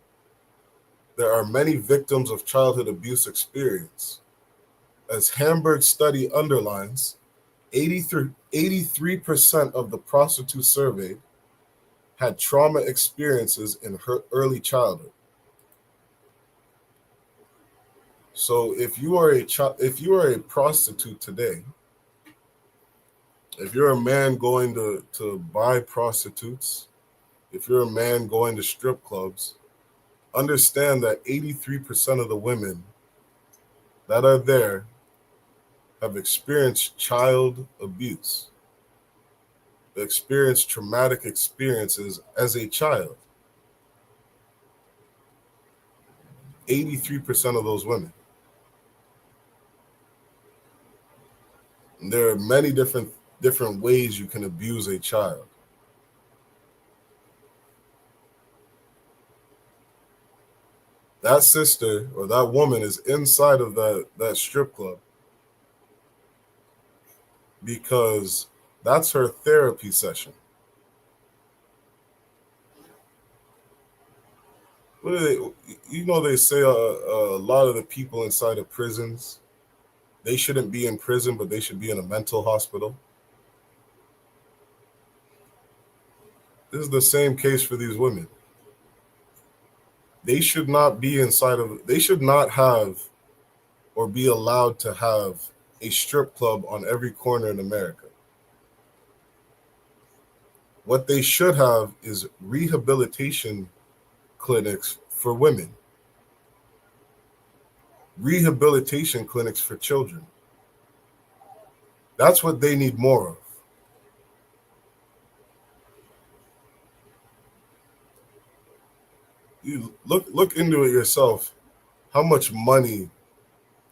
there are many victims of childhood abuse experience. As Hamburg's study underlines, 83% of the prostitutes surveyed had trauma experiences in her early childhood. So if you are a prostitute today, if you're a man going to buy prostitutes, if you're a man going to strip clubs, understand that 83% of the women that are there have experienced child abuse, experienced traumatic experiences as a child. 83% of those women. And there are many different ways you can abuse a child. That sister or that woman is inside of that strip club because that's her therapy session. What do they say a lot of the people inside of prisons, they shouldn't be in prison, but they should be in a mental hospital. This is the same case for these women. They should not have or be allowed to have a strip club on every corner in America. What they should have is rehabilitation clinics for women, rehabilitation clinics for children. That's what they need more of. You look into it yourself. How much money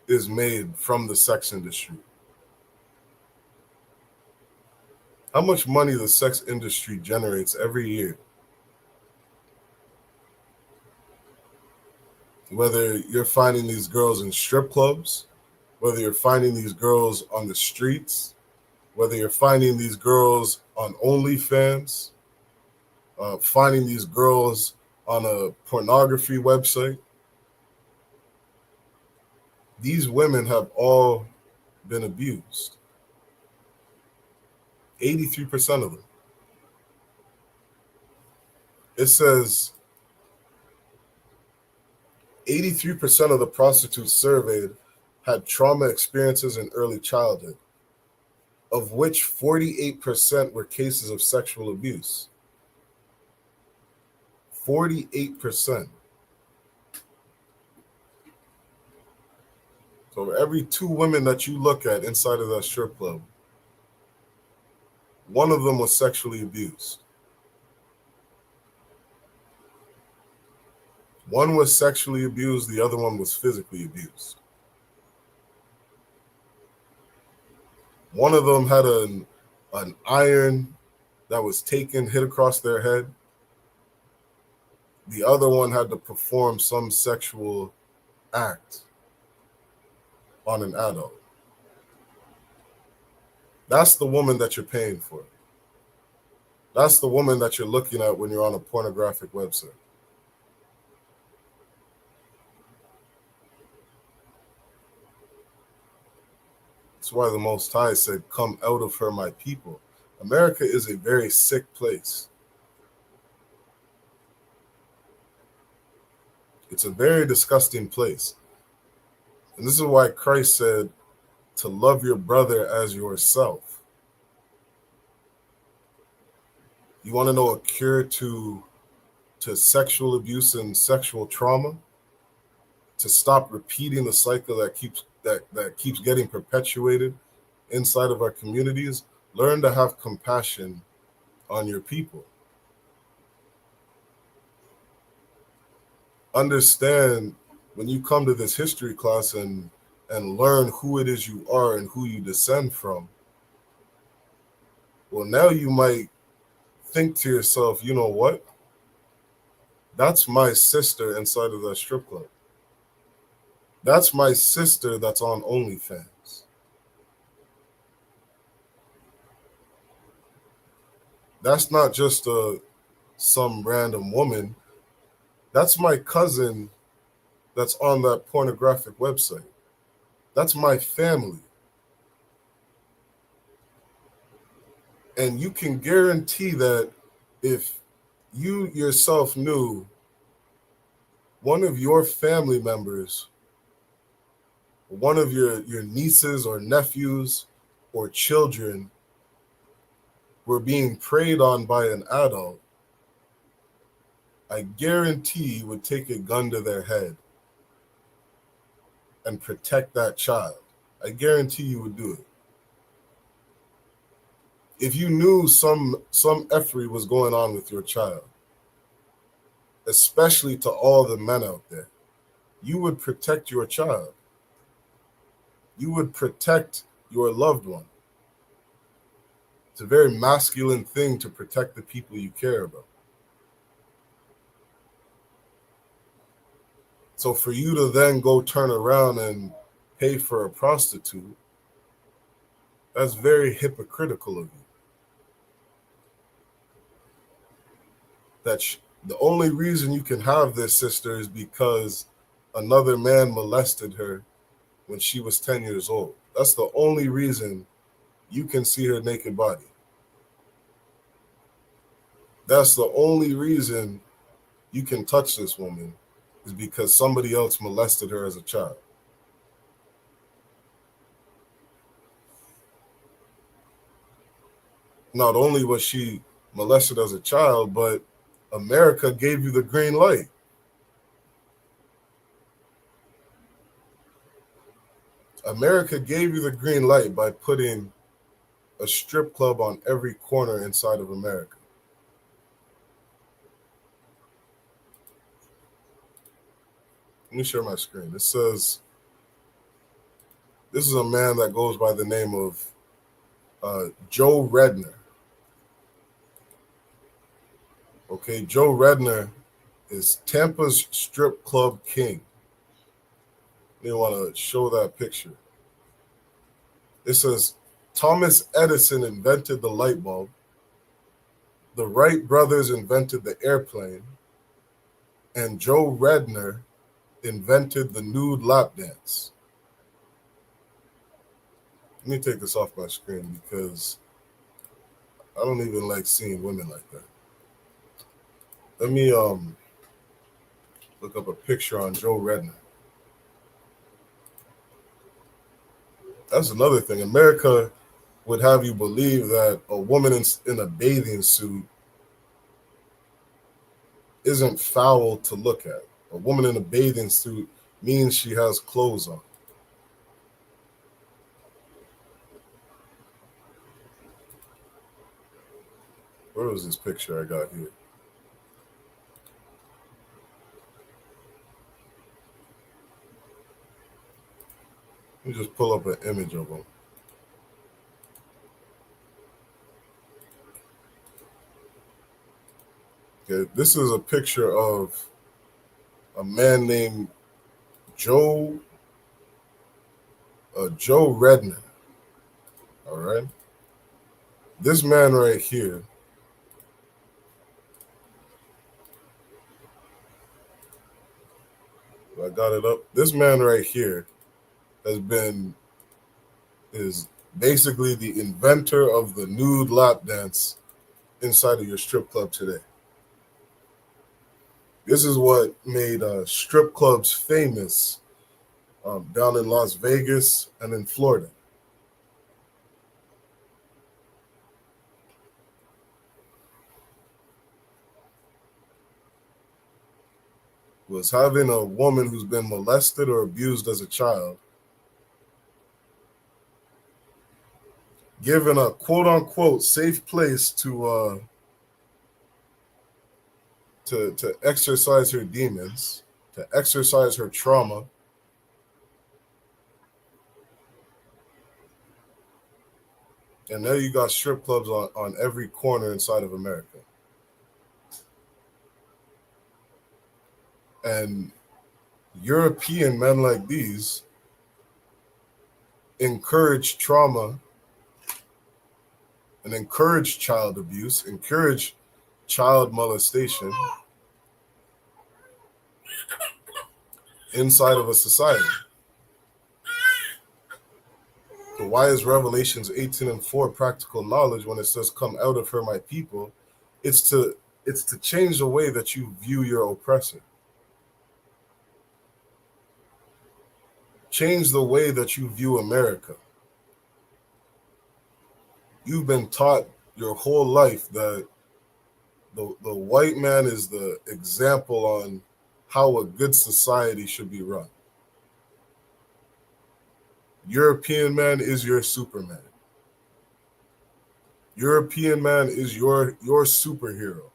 is made from the sex industry? How much money the sex industry generates every year? Whether you're finding these girls in strip clubs, whether you're finding these girls on the streets, whether you're finding these girls on OnlyFans, finding these girls on a pornography website, these women have all been abused. 83% of them. It says 83% of the prostitutes surveyed had trauma experiences in early childhood, of which 48% were cases of sexual abuse. 48%. So every 2 women that you look at inside of that strip club, one of them was sexually abused. One was sexually abused, the other one was physically abused. One of them had an iron that was taken, hit across their head. The other one had to perform some sexual act on an adult. That's the woman that you're paying for. That's the woman that you're looking at when you're on a pornographic website. That's why the Most High said, "Come out of her, my people." America is a very sick place. It's a very disgusting place. And this is why Christ said to love your brother as yourself. You want to know a cure to sexual abuse and sexual trauma? To stop repeating the cycle that keeps getting perpetuated inside of our communities? Learn to have compassion on your people. Understand when you come to this history class and learn who it is you are and who you descend from. Well, now you might think to yourself, you know what? That's my sister inside of that strip club. That's my sister that's on OnlyFans. That's not just some random woman. That's my cousin that's on that pornographic website. That's my family. And you can guarantee that if you yourself knew one of your family members, one of your nieces or nephews or children were being preyed on by an adult, I guarantee you would take a gun to their head and protect that child. I guarantee you would do it. If you knew some effery was going on with your child, especially to all the men out there, you would protect your child. You would protect your loved one. It's a very masculine thing to protect the people you care about. So for you to then go turn around and pay for a prostitute, that's very hypocritical of you. The only reason you can have this, sister, is because another man molested her when she was 10 years old. That's the only reason you can see her naked body. That's the only reason you can touch this woman, is because somebody else molested her as a child. Not only was she molested as a child, but America gave you the green light. America gave you the green light by putting a strip club on every corner inside of America. Let me share my screen. It says, this is a man that goes by the name of Joe Redner. Okay, Joe Redner is Tampa's strip club king. You want to show that picture. It says, Thomas Edison invented the light bulb. The Wright brothers invented the airplane. And Joe Redner invented the nude lap dance. Let me take this off my screen because I don't even like seeing women like that. Let me look up a picture on Joe Redner. That's another thing. America would have you believe that a woman in a bathing suit isn't foul to look at. A woman in a bathing suit means she has clothes on. Where was this picture I got here? Let me just pull up an image of him. Okay, this is a picture of a man named Joe Redman. All right. This man right here I got it up. This man right here is basically the inventor of the nude lap dance inside of your strip club today. This is what made strip clubs famous down in Las Vegas and in Florida. Was having a woman who's been molested or abused as a child given a quote-unquote safe place to exercise her demons, to exercise her trauma. And now you got strip clubs on every corner inside of America. And European men like these encourage trauma and encourage child abuse, encourage child molestation inside of a society. So why is Revelations 18:4 practical knowledge when it says, "Come out of her, my people"? It's to change the way that you view your oppressor. Change the way that you view America. You've been taught your whole life that the white man is the example on how a good society should be run. European man is your Superman. European man is your superhero.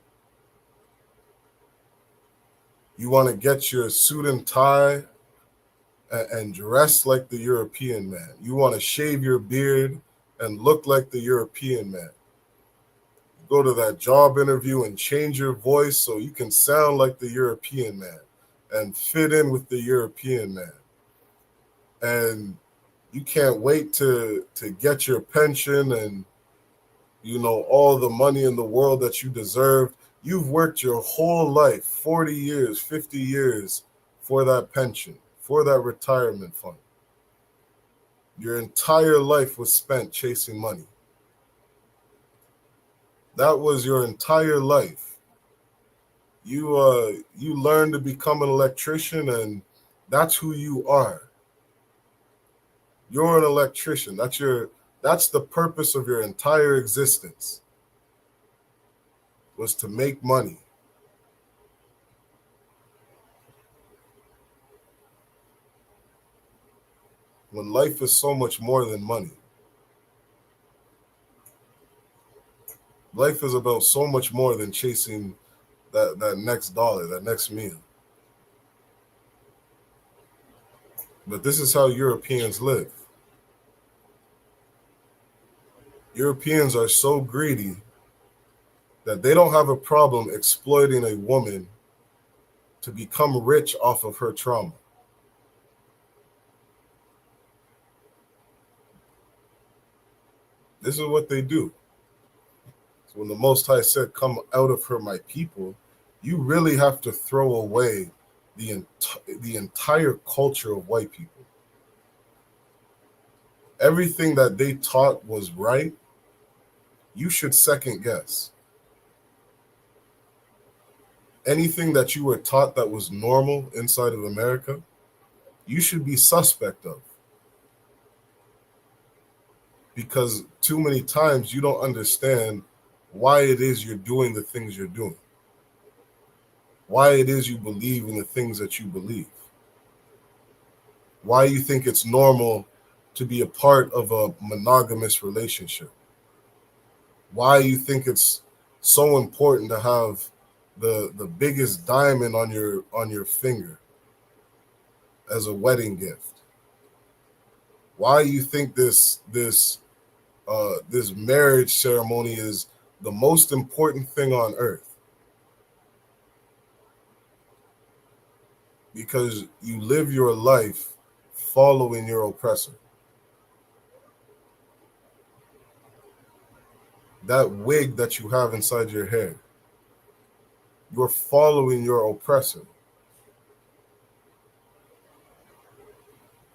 You want to get your suit and tie and dress like the European man. You want to shave your beard and look like the European man. Go to that job interview and change your voice so you can sound like the European man and fit in with the European man. And you can't wait to get your pension and, all the money in the world that you deserve. You've worked your whole life, 40 years, 50 years, for that pension, for that retirement fund. Your entire life was spent chasing money. That was your entire life. You learned to become an electrician, and that's who you are. You're an electrician. That's the purpose of your entire existence, was to make money. When life is so much more than money. Life is about so much more than chasing that next dollar, that next meal. But this is how Europeans live. Europeans are so greedy that they don't have a problem exploiting a woman to become rich off of her trauma. This is what they do. So when the Most High said, "Come out of her, my people," you really have to throw away the entire culture of white people. Everything that they taught was right, you should second guess. Anything that you were taught that was normal inside of America, you should be suspect of. Because too many times you don't understand why it is you're doing the things you're doing. Why it is you believe in the things that you believe. Why you think it's normal to be a part of a monogamous relationship. Why you think it's so important to have the biggest diamond on your finger as a wedding gift? Why you think this marriage ceremony is the most important thing on earth? Because you live your life following your oppressor. That wig that you have inside your hair, you're following your oppressor.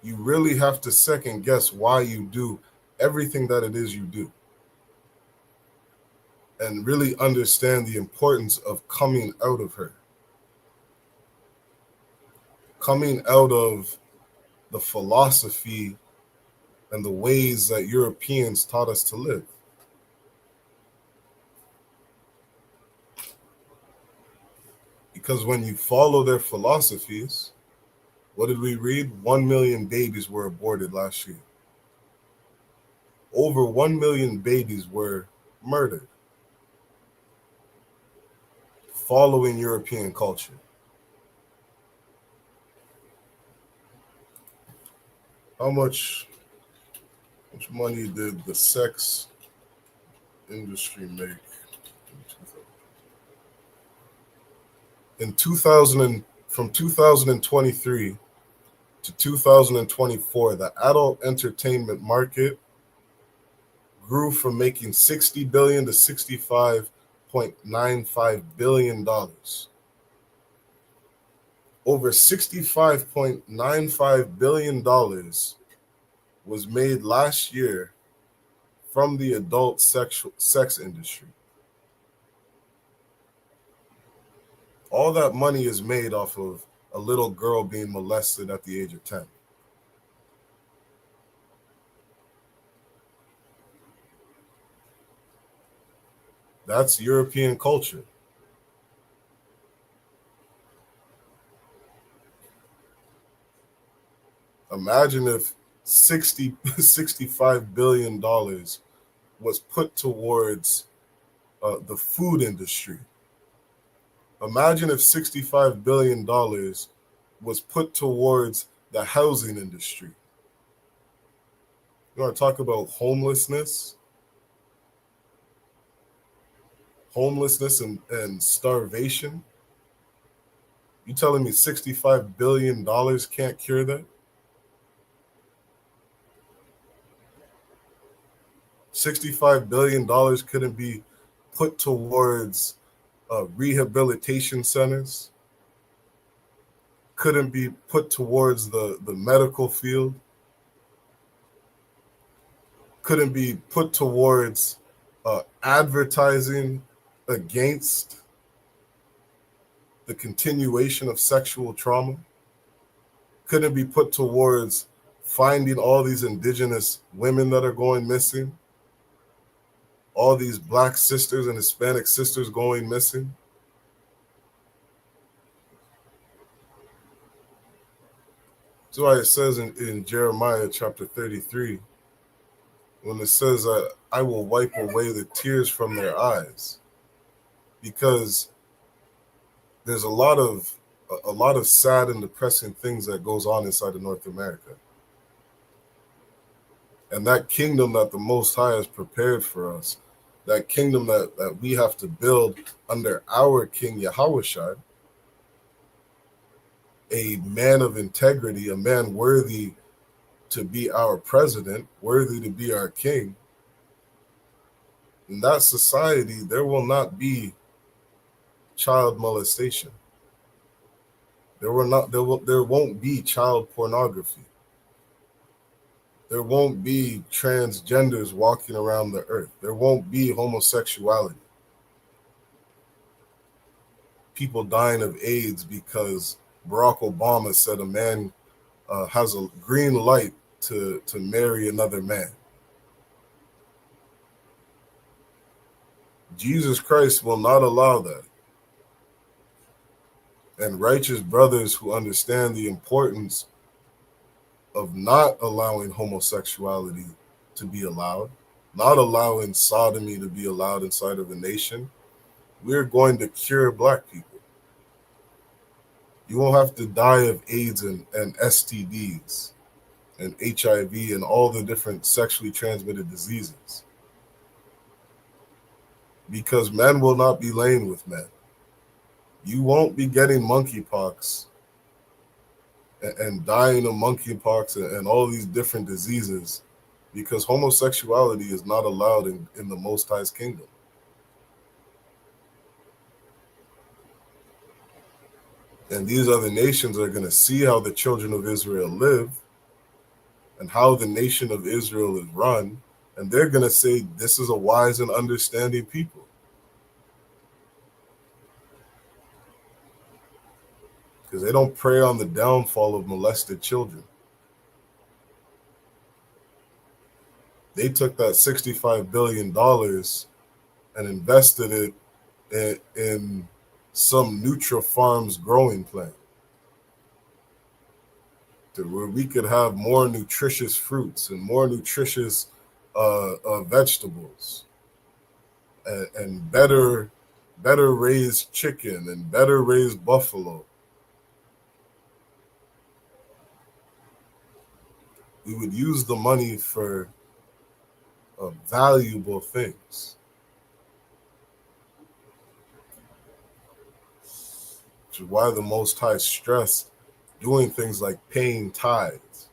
You really have to second guess why you do everything that it is you do, and really understand the importance of coming out of her, coming out of the philosophy and the ways that Europeans taught us to live. Because when you follow their philosophies, what did we read? 1 million babies were aborted last year. Over 1 million babies were murdered following European culture. How much money did the sex industry make in 2000 from 2023 to 2024? The adult entertainment market grew from making $60 billion to $65.95 billion. Over $65.95 billion was made last year from the adult sex industry. All that money is made off of a little girl being molested at the age of 10. That's European culture. Imagine if $65 billion was put towards the food industry. Imagine if $65 billion was put towards the housing industry. You want to talk about homelessness? Homelessness and starvation? You telling me $65 billion can't cure that? $65 billion couldn't be put towards rehabilitation centers, couldn't be put towards the medical field, couldn't be put towards advertising against the continuation of sexual trauma, couldn't be put towards finding all these indigenous women that are going missing, all these Black sisters and Hispanic sisters going missing. That's why it says in Jeremiah chapter 33, when it says that I will wipe away the tears from their eyes, because there's a lot of sad and depressing things that goes on inside of North America. And that kingdom that the Most High has prepared for us, that kingdom that we have to build under our King Yahushua, a man of integrity, a man worthy to be our president, worthy to be our king. In that society, there will not be child molestation. There won't be child pornography. There won't be transgenders walking around the earth. There won't be homosexuality. People dying of AIDS because Barack Obama said a man has a green light to marry another man. Jesus Christ will not allow that. And righteous brothers who understand the importance of not allowing homosexuality to be allowed, not allowing sodomy to be allowed inside of a nation, we're going to cure black people. You won't have to die of AIDS and STDs and HIV and all the different sexually transmitted diseases. Because men will not be laying with men. You won't be getting monkeypox and dying of monkeypox and all these different diseases because homosexuality is not allowed in the Most High's kingdom. And these other nations are going to see how the children of Israel live and how the nation of Israel is run, and they're going to say, this is a wise and understanding people. Because they don't prey on the downfall of molested children. They took that $65 billion and invested it in some Nutri-Farms growing plan to where we could have more nutritious fruits and more nutritious vegetables and better raised chicken and better raised buffalo. We would use the money for valuable things. Which is why the Most High stress doing things like paying tithes.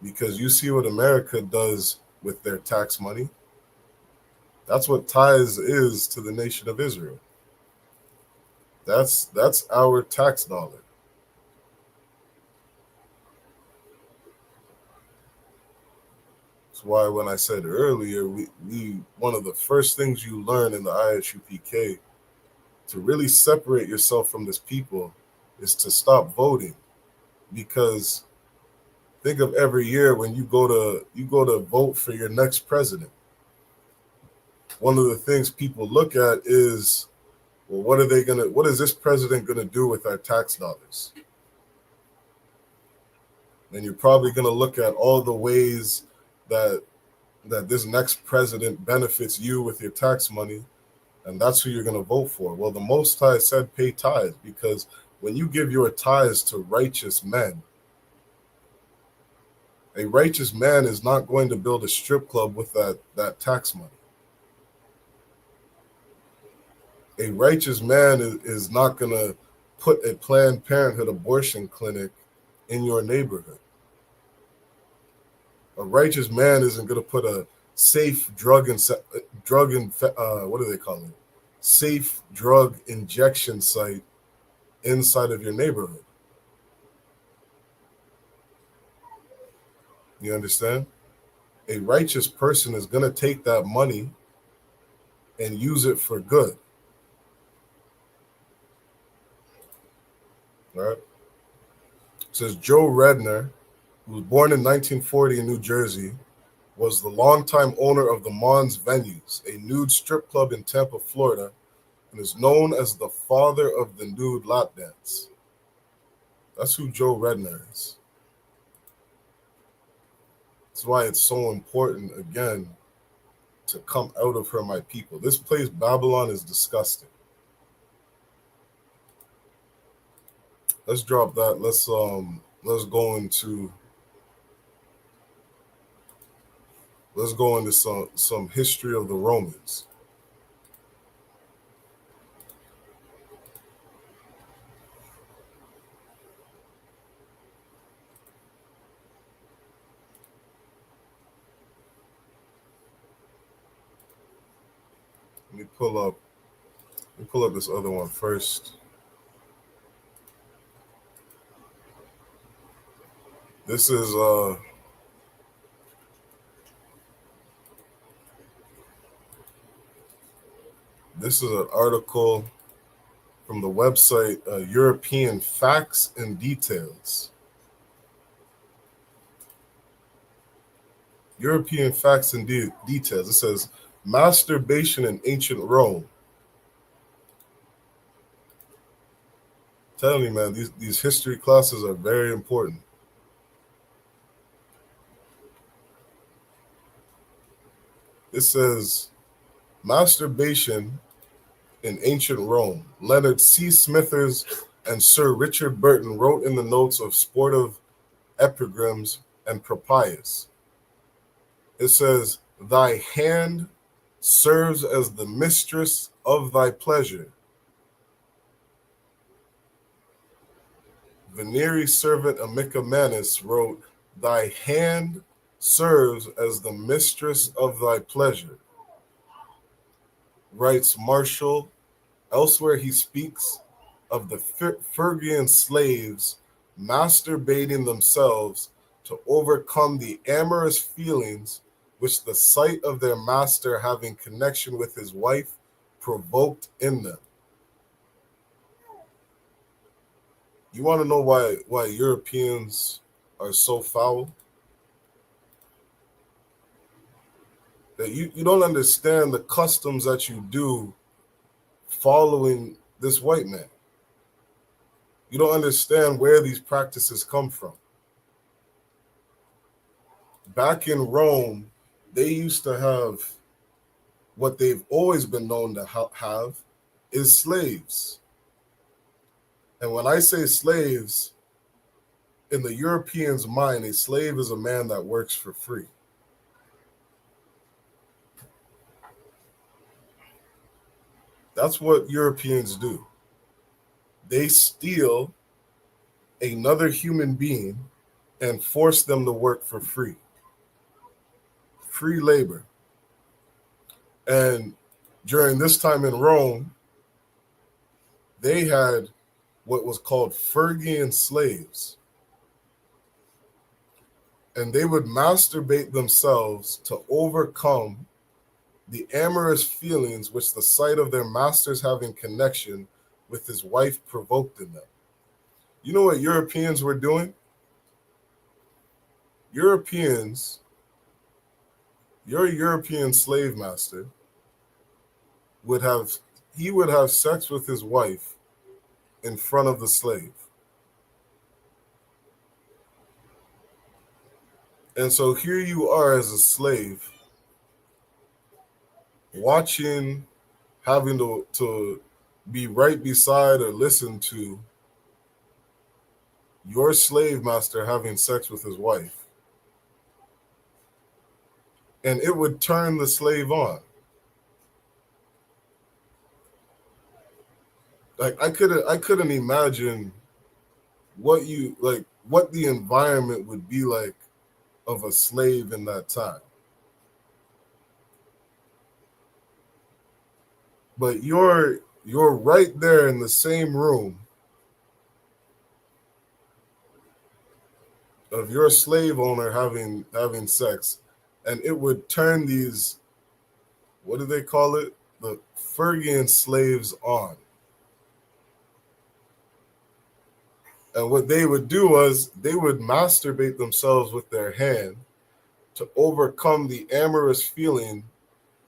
Because you see what America does with their tax money. That's what tithes is to the nation of Israel. That's our tax dollar. That's why when I said earlier, we one of the first things you learn in the ISUPK to really separate yourself from this people is to stop voting. Because think of every year when you go to vote for your next president. One of the things people look at is, well, what is this president gonna do with our tax dollars? And you're probably gonna look at all the ways that this next president benefits you with your tax money, and that's who you're going to vote for. Well, the Most High said pay tithes, because when you give your tithes to righteous men, a righteous man is not going to build a strip club with that tax money. A righteous man is not going to put a Planned Parenthood abortion clinic in your neighborhood. A righteous man isn't going to put a safe safe drug injection site inside of your neighborhood. You understand? A righteous person is going to take that money and use it for good. All right? It says Joe Redner, who was born in 1940 in New Jersey, was the longtime owner of the Mons Venues, a nude strip club in Tampa, Florida, and is known as the father of the nude lap dance. That's who Joe Redner is. That's why it's so important, again, to come out of her, my people. This place, Babylon, is disgusting. Let's drop that. Let's go into some history of the Romans. Let me pull up this other one first. This is an article from the website European Facts and Details. European Facts and Details. It says masturbation in ancient Rome. I'm telling you, man, these history classes are very important. It says Masturbation in ancient Rome. Leonard C. Smithers and Sir Richard Burton wrote in the notes of sportive epigrams and propias. It says, "Thy hand serves as the mistress of thy pleasure." Venery servant Amicamanus wrote, "Thy hand serves as the mistress of thy pleasure." Writes Marshall. Elsewhere he speaks of the Phrygian slaves masturbating themselves to overcome the amorous feelings which the sight of their master having connection with his wife provoked in them. You want to know why Europeans are so foul? That you don't understand the customs that you do following this white man. You don't understand where these practices come from. Back in Rome, they used to have what they've always been known to have is slaves. And when I say slaves, in the European's mind, a slave is a man that works for free. That's what Europeans do. They steal another human being and force them to work for free. Free labor. And during this time in Rome, they had what was called Phrygian slaves. And they would masturbate themselves to overcome the amorous feelings which the sight of their masters having connection with his wife provoked in them. You know what Europeans were doing? Europeans, your European slave master would have sex with his wife in front of the slave. And so here you are as a slave watching, having to be right beside or listen to your slave master having sex with his wife. And it would turn the slave on. Like I couldn't imagine what the environment would be like of a slave in that time. But you're right there in the same room of your slave owner having sex, and it would turn these, what do they call it? The Phrygian slaves on. And what they would do was they would masturbate themselves with their hand to overcome the amorous feeling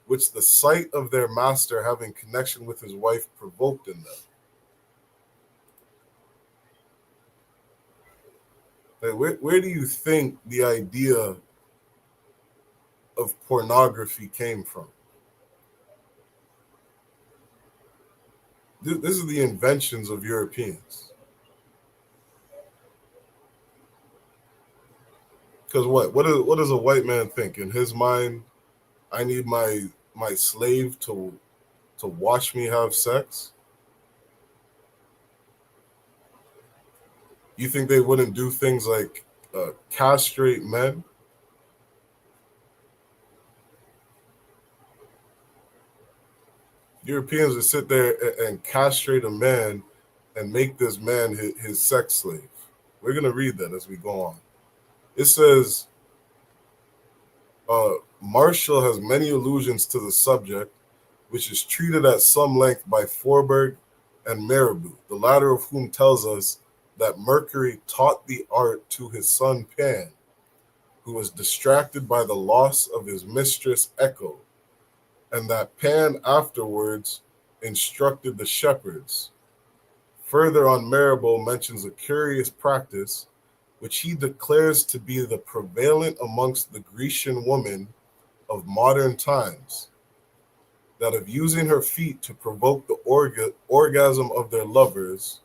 which the sight of their master having connection with his wife provoked in them. Like where do you think the idea of pornography came from? This is the inventions of Europeans. Because what does a white man think? In his mind, I need my slave to watch me have sex? You think they wouldn't do things like castrate men? Europeans would sit there and castrate a man and make this man his sex slave. We're going to read that as we go on. It says, Marshall has many allusions to the subject, which is treated at some length by Forberg and Marabout, the latter of whom tells us that Mercury taught the art to his son Pan, who was distracted by the loss of his mistress Echo, and that Pan afterwards instructed the shepherds. Further on, Marabout mentions a curious practice which he declares to be the prevalent amongst the Grecian women of modern times. that of using her feet to provoke the orgasm of their lovers,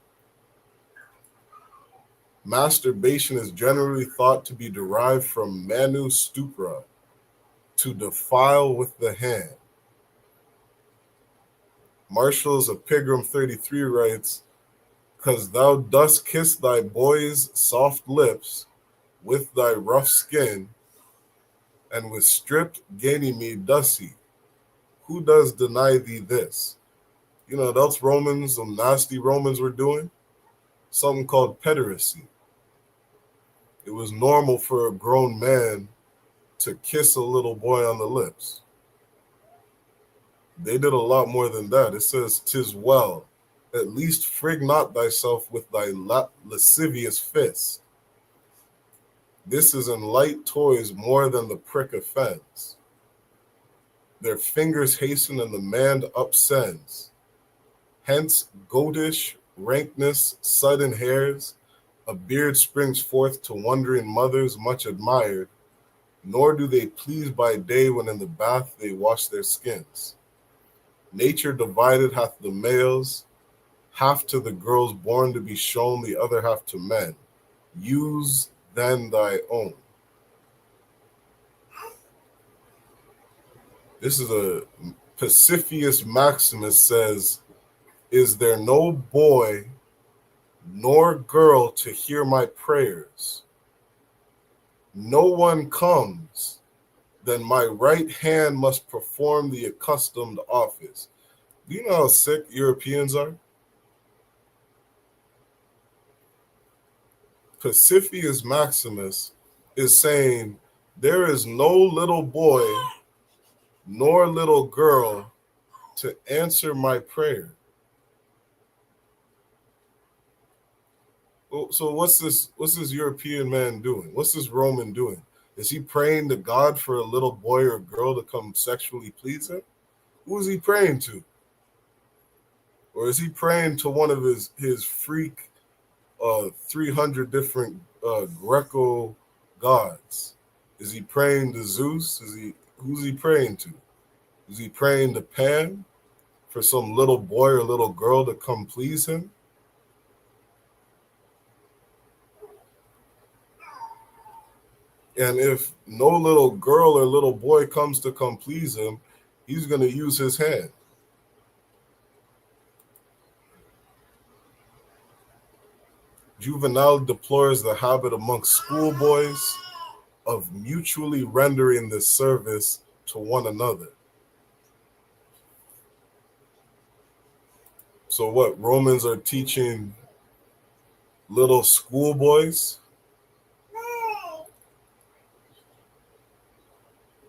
masturbation is generally thought to be derived from manu stupra, to defile with the hand. Marshall's Epigram 33 writes, "'Cause thou dost kiss thy boy's soft lips with thy rough skin, and with stripped Ganymede does he. Who does deny thee this?'" You know, that's Romans, some nasty Romans were doing something called pederasty. It was normal for a grown man to kiss a little boy on the lips. They did a lot more than that. It says, "'Tis well, at least frig not thyself with thy lascivious fist. This is in light toys more than the prick offends. Their fingers hasten and the man upsends. Hence goatish rankness, sudden hairs, a beard springs forth to wondering mothers much admired, nor do they please by day when in the bath they wash their skins. Nature divided hath the males, half to the girls born to be shown, the other half to men. Use then thy own." This is a Pacifius Maximus says, "Is there no boy nor girl to hear my prayers? No one comes, then my right hand must perform the accustomed office." Do you know how sick Europeans are? Pacifius Maximus is saying there is no little boy nor little girl to answer my prayer. So what's this European man doing? What's this Roman doing? Is he praying to God for a little boy or girl to come sexually please him? Who is he praying to? Or is he praying to one of his freak 300 different Greco gods? Is he praying to Zeus? Who's he praying to? Is he praying to Pan for some little boy or little girl to come please him? And if no little girl or little boy comes to come please him, he's going to use his hand. Juvenal deplores the habit amongst schoolboys of mutually rendering this service to one another. So what, Romans are teaching little schoolboys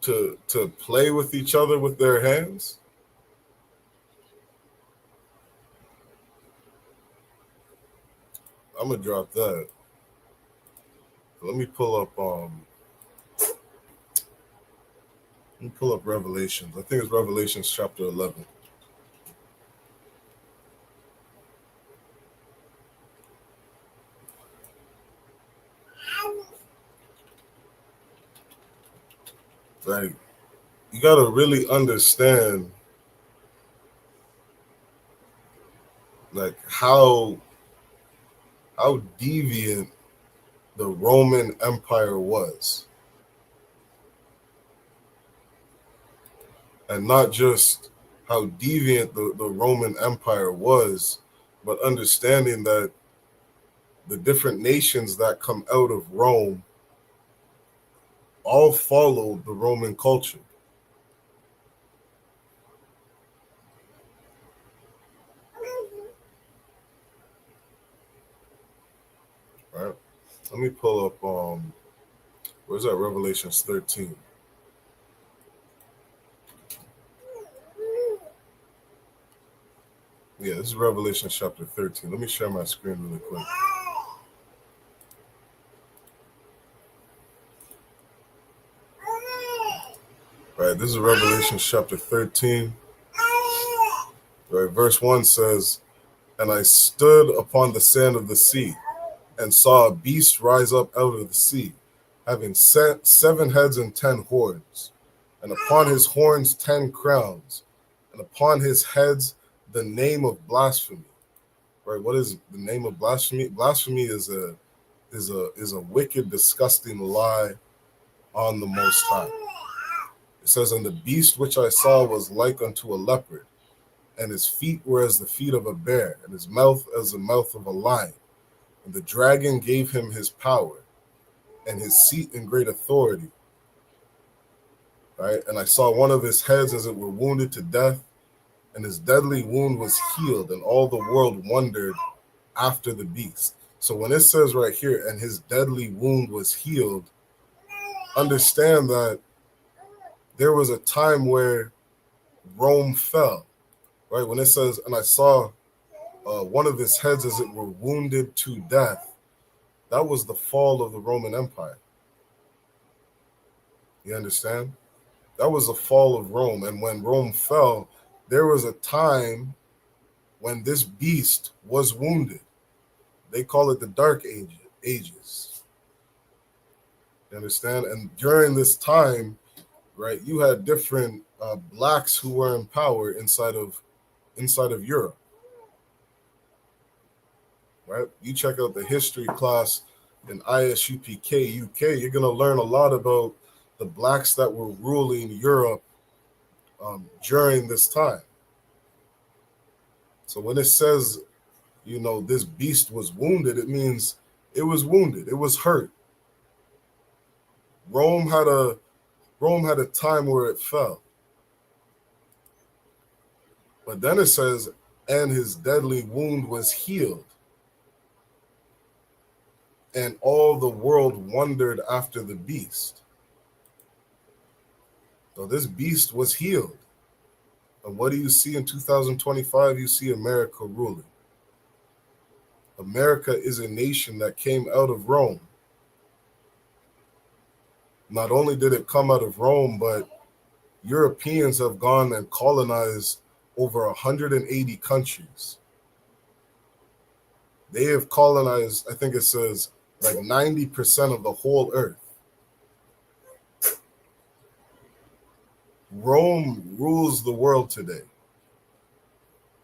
to play with each other with their hands? I'm gonna drop that. Let me pull up Revelations. I think it's Revelations chapter 11. Like, you gotta really understand like how deviant the Roman Empire was. And not just how deviant the Roman Empire was, but understanding that the different nations that come out of Rome all followed the Roman culture. All right. Let me pull up where's that? Revelations 13. Yeah, this is Revelation chapter 13. Let me share my screen really quick. All right, this is Revelation chapter 13. All right, verse 1 says, "And I stood upon the sand of the sea, and saw a beast rise up out of the sea, having 7 heads and 10 horns, and upon his horns 10 crowns, and upon his heads the name of blasphemy. Right? What is the name of blasphemy? Blasphemy is a wicked, disgusting lie on the Most High. It says, and the beast which I saw was like unto a leopard, and his feet were as the feet of a bear, and his mouth as the mouth of a lion. And the dragon gave him his power, and his seat in great authority. Right? And I saw one of his heads as it were wounded to death, and his deadly wound was healed, and all the world wondered after the beast. So when it says right here, and his deadly wound was healed, understand that there was a time where Rome fell, right? When it says, and I saw one of his heads as it were wounded to death, that was the fall of the Roman Empire. You understand? That was the fall of Rome. And when Rome fell, there was a time when this beast was wounded. They call it the Dark Ages. You understand? And during this time, right, you had different blacks who were in power inside of Europe. Right? You check out the history class in ISUPK UK, you're going to learn a lot about the blacks that were ruling Europe during this time. So when it says, you know, this beast was wounded, it means it was wounded, it was hurt. Rome had a time where it fell. But then it says, and his deadly wound was healed. And all the world wondered after the beast. So this beast was healed. And what do you see in 2025? You see America ruling. America is a nation that came out of Rome. Not only did it come out of Rome, but Europeans have gone and colonized over 180 countries. They have colonized, I think it says, like 90% of the whole earth. Rome rules the world today.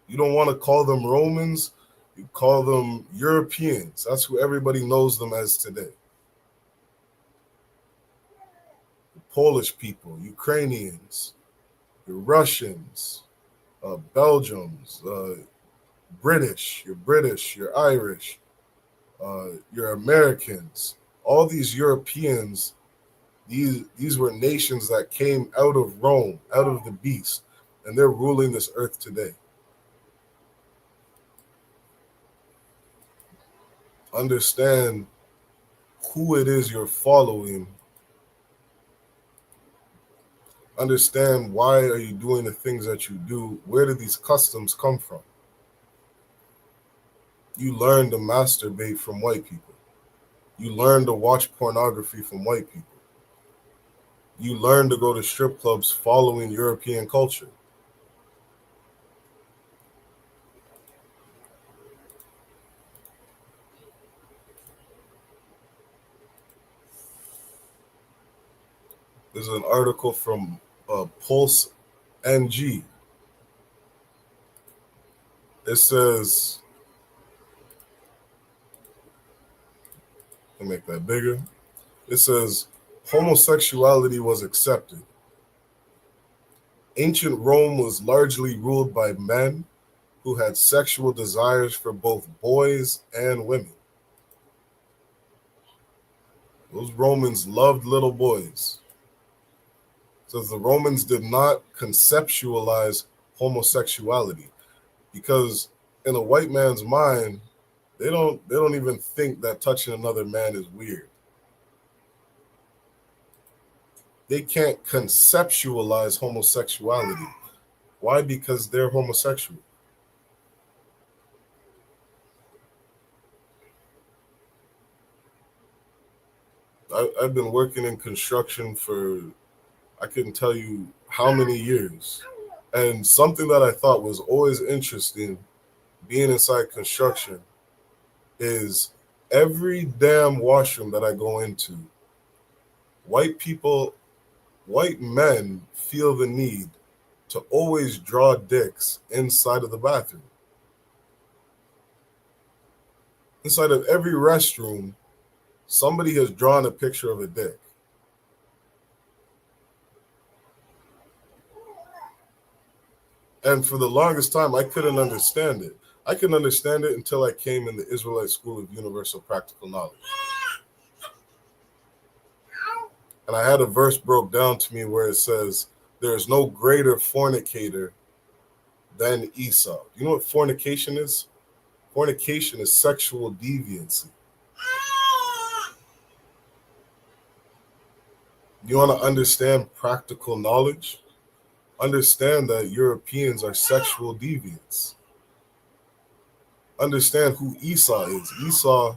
You don't want to call them Romans, you call them Europeans. That's who everybody knows them as today. The Polish people, Ukrainians, the Russians, Belgians, British, you're Irish, you're Americans. All these Europeans, these were nations that came out of Rome, out of the beast, and they're ruling this earth today. Understand who it is you're following. Understand why are you doing the things that you do? Where do these customs come from? You learn to masturbate from white people. You learn to watch pornography from white people. You learn to go to strip clubs following European culture. There's an article from Pulse NG. It says, I'll make that bigger. It says, homosexuality was accepted. Ancient Rome was largely ruled by men who had sexual desires for both boys and women. Those Romans loved little boys. So the Romans did not conceptualize homosexuality, because in a white man's mind, they don't even think that touching another man is weird. They can't conceptualize homosexuality. Why? Because they're homosexual. I've been working in construction for, I couldn't tell you how many years. And something that I thought was always interesting being inside construction is every damn washroom that I go into, white men feel the need to always draw dicks inside of the bathroom. Inside of every restroom, somebody has drawn a picture of a dick. And for the longest time, I couldn't understand it. I couldn't understand it until I came in the Israelite School of Universal Practical Knowledge. And I had a verse broke down to me where it says, there is no greater fornicator than Esau. You know what fornication is? Fornication is sexual deviancy. You want to understand practical knowledge? Understand that Europeans are sexual deviants. Understand who Esau is. Esau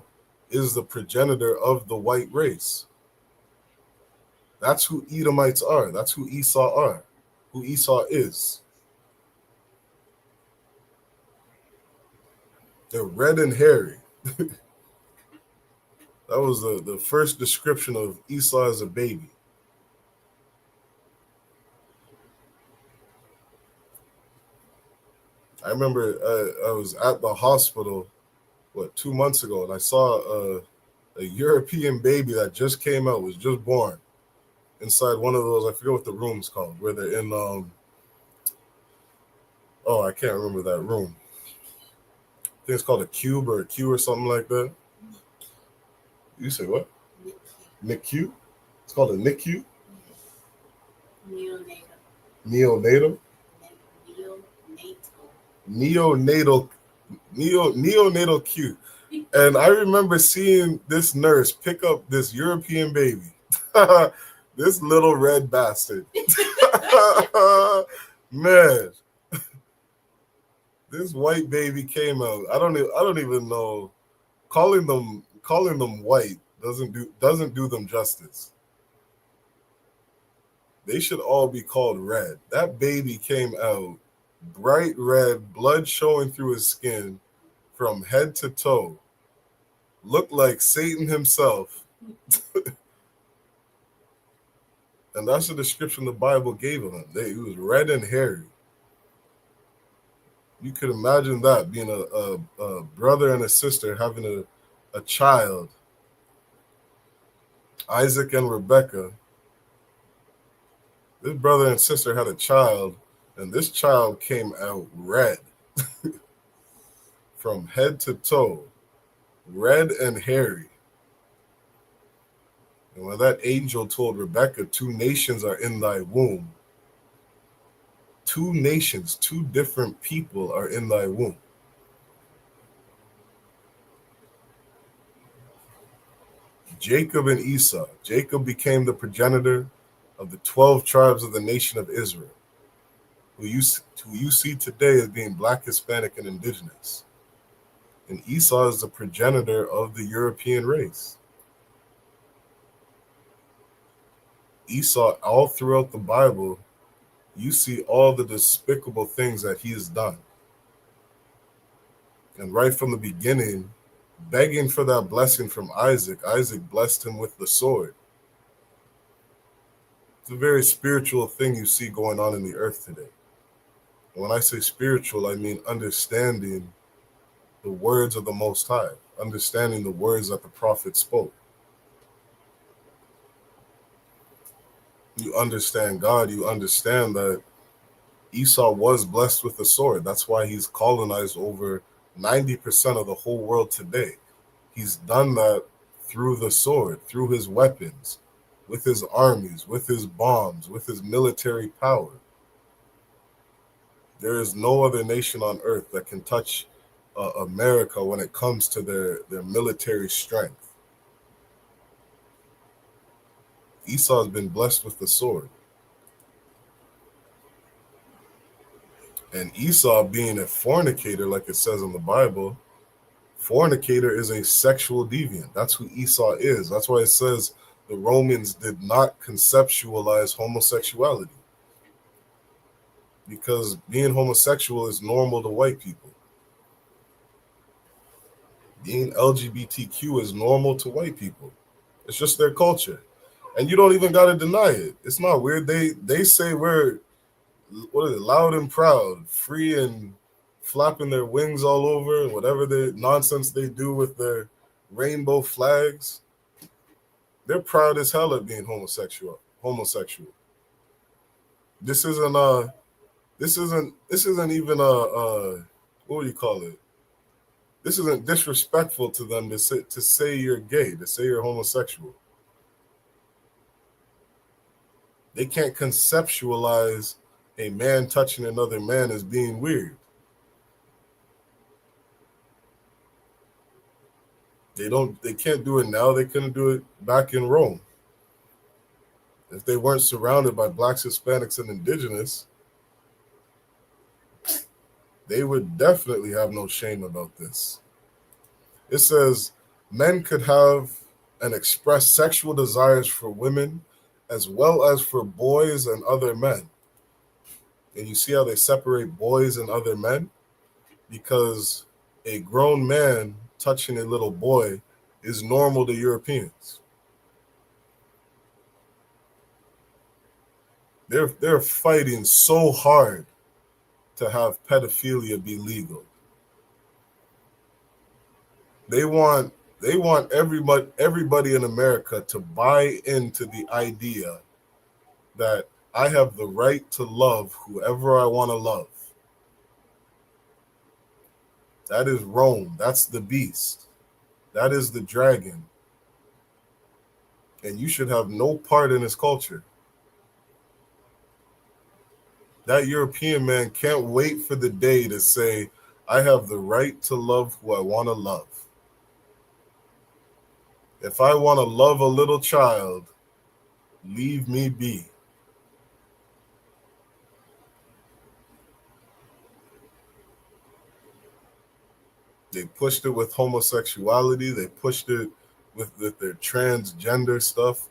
is the progenitor of the white race. That's who Edomites are. That's who Esau are. Who Esau is. They're red and hairy. That was the first description of Esau as a baby. I remember I was at the hospital, 2 months ago, and I saw a European baby that just came out, was just born, inside one of those, I forget what the room's called, where they're in, I can't remember that room. I think it's called a cube or a Q or something like that. You say what? NICU? It's called a NICU? Neonatal? Neonatal Q. And I remember seeing this nurse pick up this European baby. This little red bastard. Man. This white baby came out. I don't even know. Calling them white doesn't do them justice. They should all be called red. That baby came out bright red, blood showing through his skin from head to toe. Looked like Satan himself. And that's the description the Bible gave of him. He was red and hairy. You could imagine that, being a brother and a sister having a child. Isaac and Rebekah. This brother and sister had a child, and this child came out red. From head to toe. Red and hairy. And when that angel told Rebekah, 2 nations are in thy womb. 2 nations, 2 different people are in thy womb. Jacob and Esau. Jacob became the progenitor of the 12 tribes of the nation of Israel, who you see today as being Black, Hispanic, and indigenous. And Esau is the progenitor of the European race. Esau, all throughout the Bible, you see all the despicable things that he has done. And right from the beginning, begging for that blessing from Isaac, Isaac blessed him with the sword. It's a very spiritual thing you see going on in the earth today. And when I say spiritual, I mean understanding the words of the Most High, understanding the words that the prophet spoke. You understand God, you understand that Esau was blessed with the sword. That's why he's colonized over 90% of the whole world today. He's done that through the sword, through his weapons, with his armies, with his bombs, with his military power. There is no other nation on earth that can touch America when it comes to their military strength. Esau has been blessed with the sword. And Esau, being a fornicator, like it says in the Bible, fornicator is a sexual deviant. That's who Esau is. That's why it says the Romans did not conceptualize homosexuality. Because being homosexual is normal to white people. Being LGBTQ is normal to white people. It's just their culture. And you don't even got to deny it. It's not weird. They say we're what is it? Loud and proud, free and flapping their wings all over, and whatever the nonsense they do with their rainbow flags. They're proud as hell at being homosexual. This isn't even what do you call it? This isn't disrespectful to them to say you're gay, to say you're homosexual. They can't conceptualize a man touching another man as being weird. They can't do it now. They couldn't do it back in Rome. If they weren't surrounded by blacks, Hispanics, and indigenous, they would definitely have no shame about this. It says men could have and express sexual desires for women as well as for boys and other men. And you see how they separate boys and other men? Because a grown man touching a little boy is normal to Europeans. They're fighting so hard to have pedophilia be legal. They want everybody in America to buy into the idea that I have the right to love whoever I want to love. That is Rome. That's the beast. That is the dragon. And you should have no part in his culture. That European man can't wait for the day to say, I have the right to love who I want to love. If I want to love a little child, leave me be. They pushed it with homosexuality. They pushed it with their transgender stuff.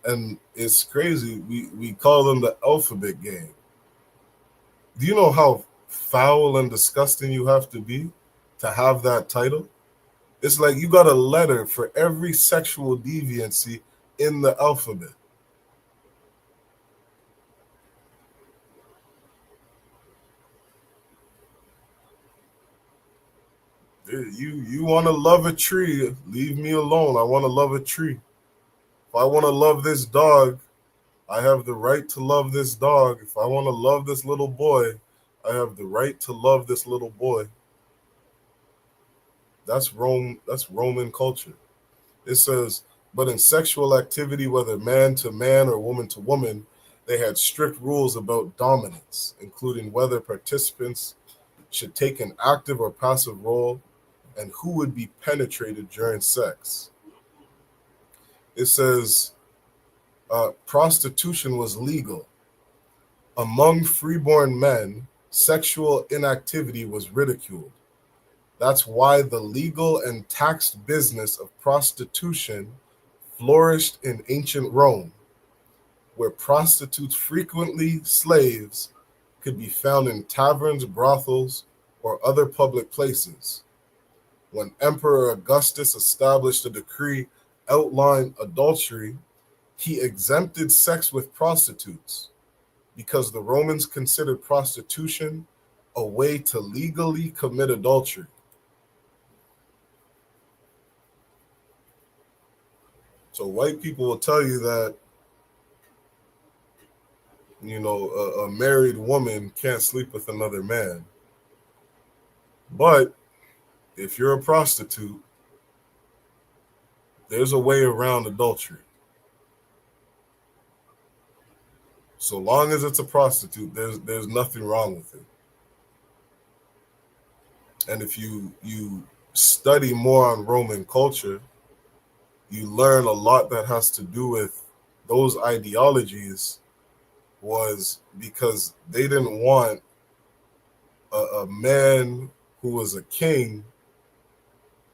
And it's crazy. We call them the alphabet game. Do you know how foul and disgusting you have to be to have that title? It's like you got a letter for every sexual deviancy in the alphabet. You want to love a tree, leave me alone. I want to love a tree. If I want to love this dog, I have the right to love this dog. If I want to love this little boy, I have the right to love this little boy. That's Rome. That's Roman culture. It says, but in sexual activity, whether man to man or woman to woman, they had strict rules about dominance, including whether participants should take an active or passive role and who would be penetrated during sex. It says prostitution was legal. Among freeborn men, sexual inactivity was ridiculed. That's why the legal and taxed business of prostitution flourished in ancient Rome, where prostitutes, frequently slaves, could be found in taverns, brothels, or other public places. When Emperor Augustus established a decree outlawing adultery, he exempted sex with prostitutes because the Romans considered prostitution a way to legally commit adultery. So white people will tell you that, you know, a married woman can't sleep with another man. But if you're a prostitute, there's a way around adultery. So long as it's a prostitute, there's nothing wrong with it. And if you study more on Roman culture, you learn a lot that has to do with those ideologies was because they didn't want a man who was a king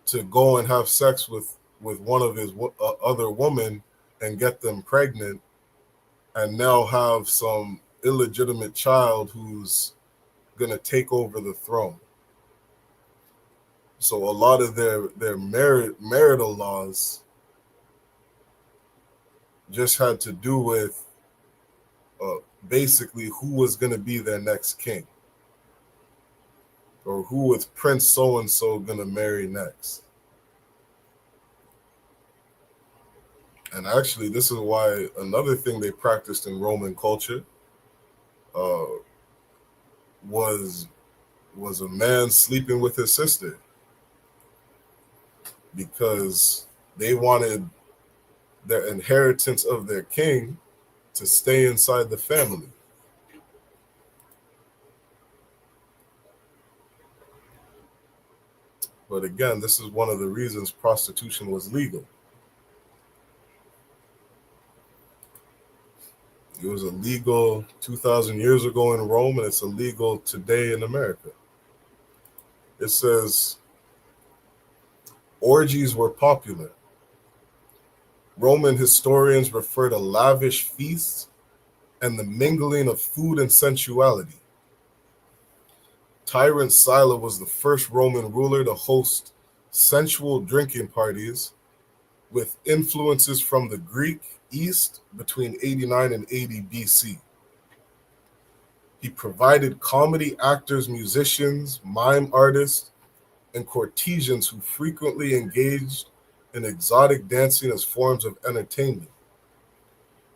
to go and have sex with one of his other women and get them pregnant and now have some illegitimate child who's going to take over the throne. So a lot of their marital laws just had to do with basically who was going to be their next king, or who was Prince so-and-so going to marry next. And actually, this is why another thing they practiced in Roman culture was a man sleeping with his sister, because they wanted their inheritance of their king to stay inside the family. But again, this is one of the reasons prostitution was legal. It was illegal 2,000 years ago in Rome, and it's illegal today in America. It says, orgies were popular. Roman historians refer to lavish feasts and the mingling of food and sensuality. Tyrant Sila was the first Roman ruler to host sensual drinking parties with influences from the Greek East between 89 and 80 BC. He provided comedy actors, musicians, mime artists, and courtesans who frequently engaged in exotic dancing as forms of entertainment.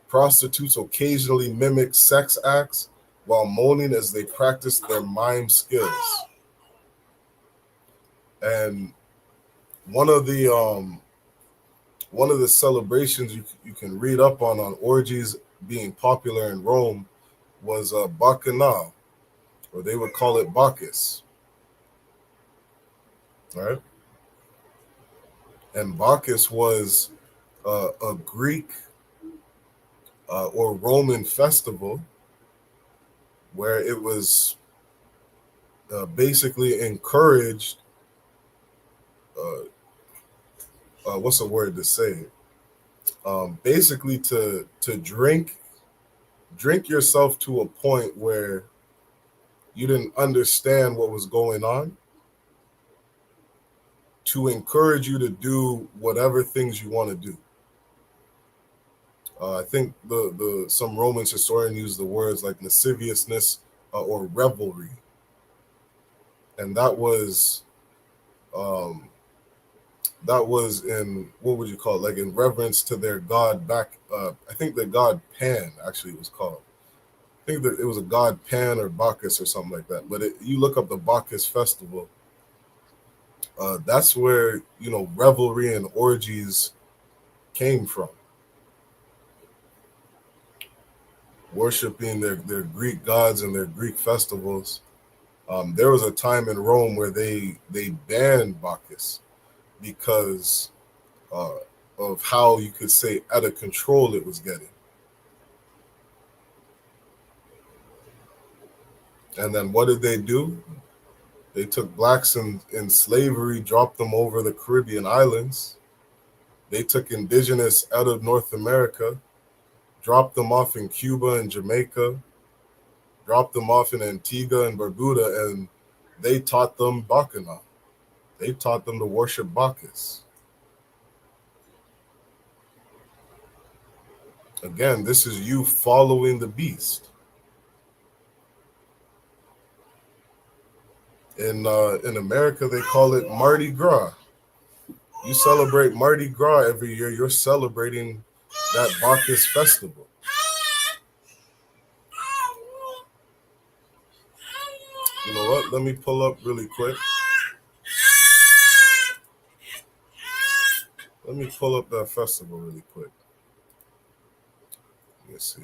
Prostitutes occasionally mimicked sex acts while moaning as they practiced their mime skills. And one of the celebrations you can read up on orgies being popular in Rome was Bacchanal, or they would call it Bacchus. Right? And Bacchus was a Greek or Roman festival where it was basically encouraged, what's the word to say? Basically to drink yourself to a point where you didn't understand what was going on, to encourage you to do whatever things you want to do. I think some Roman historian used the words like lasciviousness or revelry, and that was in, what would you call it? Like in reverence to their god back. I think the god Pan actually was called. I think that it was a god Pan or Bacchus or something like that. But you look up the Bacchus festival. That's where revelry and orgies came from. Worshipping their Greek gods and their Greek festivals. There was a time in Rome where they banned Bacchus because of how, you could say, out of control it was getting. And then what did they do? They took blacks in slavery, dropped them over the Caribbean islands. They took indigenous out of North America, dropped them off in Cuba and Jamaica, dropped them off in Antigua and Barbuda, and they taught them Bacchanal. They taught them to worship Bacchus. Again, this is you following the beast. In America, they call it Mardi Gras. You celebrate Mardi Gras every year. You're celebrating that Bacchus festival. You know what? Let me pull up really quick. Let me pull up that festival really quick. Let me see.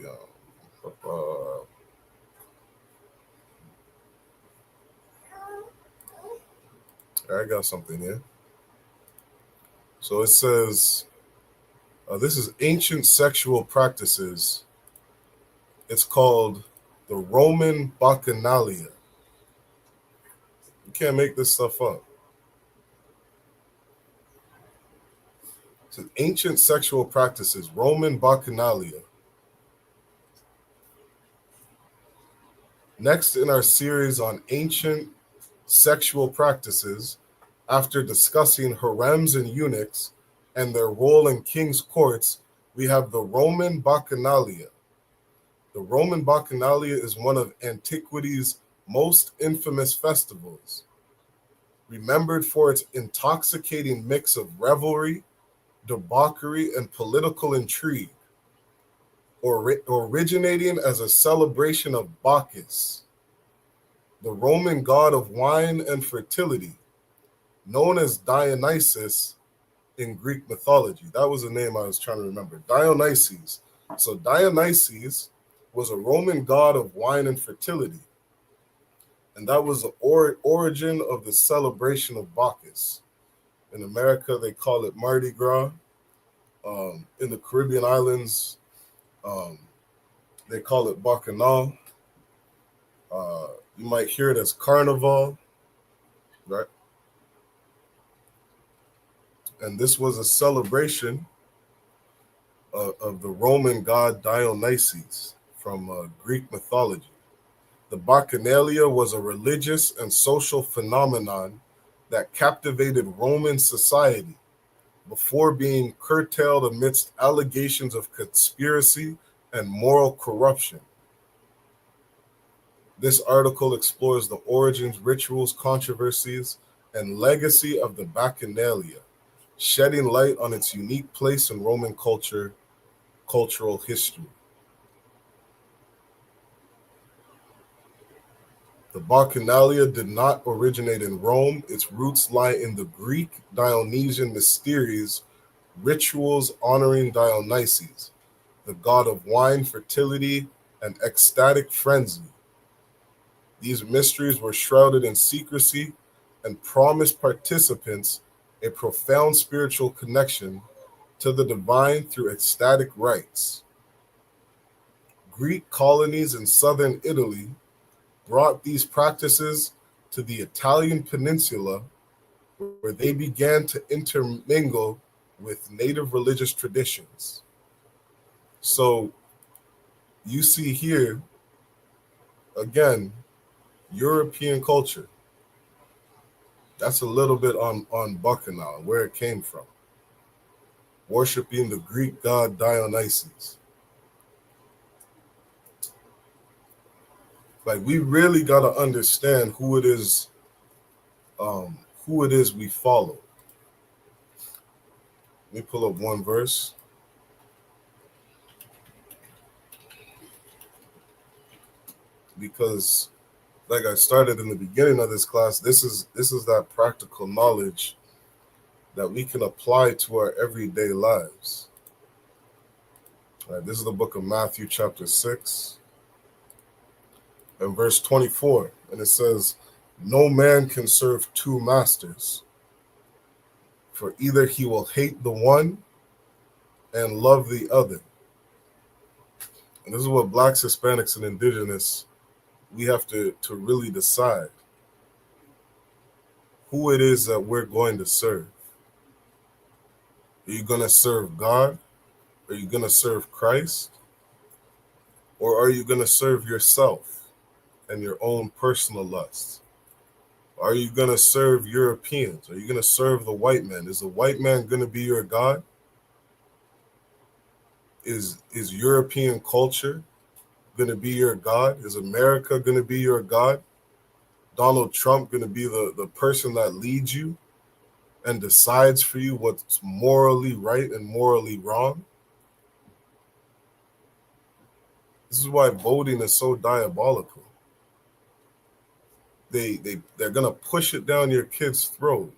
I got something here. So it says, this is ancient sexual practices. It's called the Roman Bacchanalia. You can't make this stuff up. It's ancient sexual practices, Roman Bacchanalia. Next in our series on ancient sexual practices, after discussing harems and eunuchs and their role in king's courts, we have the Roman Bacchanalia. The Roman Bacchanalia is one of antiquity's most infamous festivals, remembered for its intoxicating mix of revelry, debauchery, and political intrigue, originating as a celebration of Bacchus, the Roman god of wine and fertility, known as Dionysus in Greek mythology. That was the name I was trying to remember. Dionysus. So Dionysus was a Roman god of wine and fertility. And that was the origin of the celebration of Bacchus. In America, they call it Mardi Gras. In the Caribbean islands, they call it Bacchanal. You might hear it as Carnival, right? And this was a celebration of the Roman god Dionysus from Greek mythology. The Bacchanalia was a religious and social phenomenon that captivated Roman society before being curtailed amidst allegations of conspiracy and moral corruption. This article explores the origins, rituals, controversies, and legacy of the Bacchanalia, shedding light on its unique place in Roman cultural history. The Bacchanalia did not originate in Rome. Its roots lie in the Greek Dionysian mysteries, rituals honoring Dionysus, the god of wine, fertility, and ecstatic frenzy. These mysteries were shrouded in secrecy and promised participants a profound spiritual connection to the divine through ecstatic rites. Greek colonies in southern Italy brought these practices to the Italian peninsula, where they began to intermingle with native religious traditions. So you see here, again, European culture. That's a little bit on Bacchanal, where it came from. Worshipping the Greek god Dionysus. Like, we really got to understand who it is we follow. Let me pull up one verse. Because, like I started in the beginning of this class, this is that practical knowledge that we can apply to our everyday lives. All right, this is the book of Matthew, chapter 6. And verse 24, and it says, "No man can serve two masters, for either he will hate the one and love the other." And this is what Blacks, Hispanics, and Indigenous, we have to really decide who it is that we're going to serve. Are you going to serve God? Are you going to serve Christ? Or are you going to serve yourself and your own personal lusts? Are you going to serve Europeans? Are you going to serve the white man? Is the white man going to be your God? Is European culture going to be your God? Is America going to be your God? Donald Trump going to be the person that leads you and decides for you what's morally right and morally wrong? This is why voting is so diabolical. They're gonna push it down your kid's throat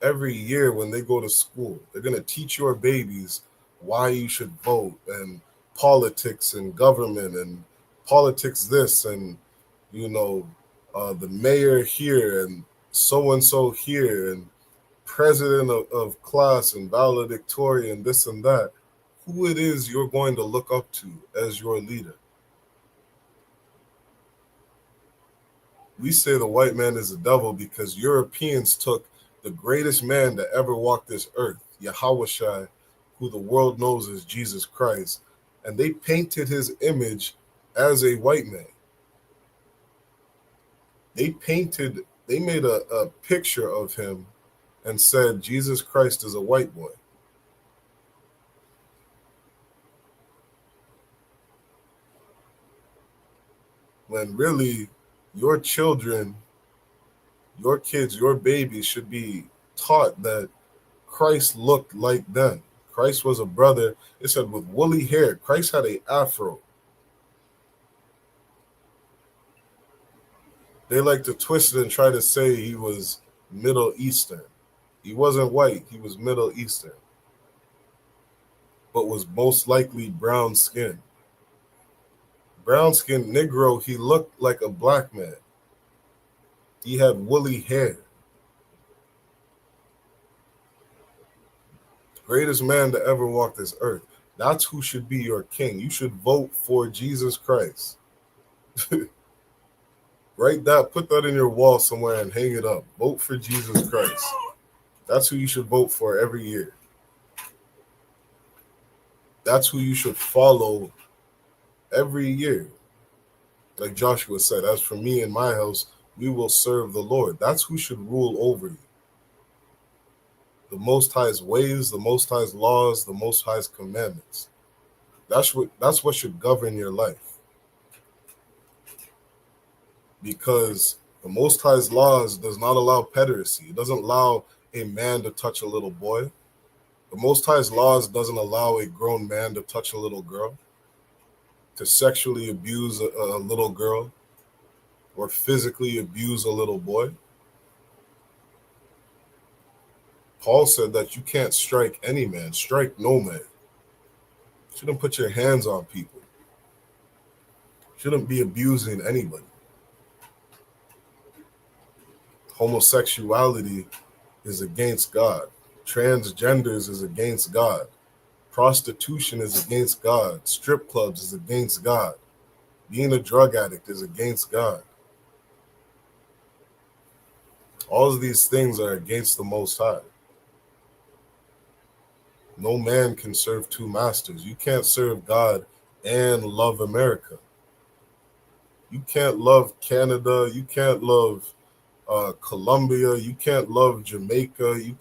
every year when they go to school. They're gonna teach your babies why you should vote, and politics and government and politics this, and the mayor here and so here and president of class and valedictorian, this and that. Who it is you're going to look up to as your leader? We say the white man is the devil because Europeans took the greatest man to ever walk this earth, Yahushua, who the world knows as Jesus Christ, and they painted his image as a white man. They made a picture of him and said Jesus Christ is a white boy. when really your children, your kids, your babies should be taught that Christ looked like them. Christ was a brother, it said, with woolly hair. Christ had a afro. They like to twist it and try to say he was Middle Eastern. He wasn't white, he was Middle Eastern, but was most likely brown skin. Brown skin Negro, he looked like a black man. He had woolly hair. Greatest man to ever walk this earth. That's who should be your king. You should vote for Jesus Christ. Write that, put that in your wall somewhere and hang it up. Vote for Jesus Christ. That's who you should vote for every year. That's who you should follow every year. Like Joshua said, as for me and my house, we will serve the Lord. That's who should rule over you. The Most High's ways, the Most High's laws, the Most High's commandments. That's what should govern your life. Because the Most High's laws does not allow pederasty. It doesn't allow a man to touch a little boy. The Most High's laws doesn't allow a grown man to touch a little girl, to sexually abuse a little girl, or physically abuse a little boy. Paul said that you can't strike any man, strike no man. Shouldn't put your hands on people. Shouldn't be abusing anybody. Homosexuality is against God. Transgenders is against God. Prostitution is against God. Strip clubs is against God. Being a drug addict is against God. All of these things are against the Most High. No man can serve two masters. You can't serve God and love America. You can't love Canada. You can't love Colombia. You can't love Jamaica. You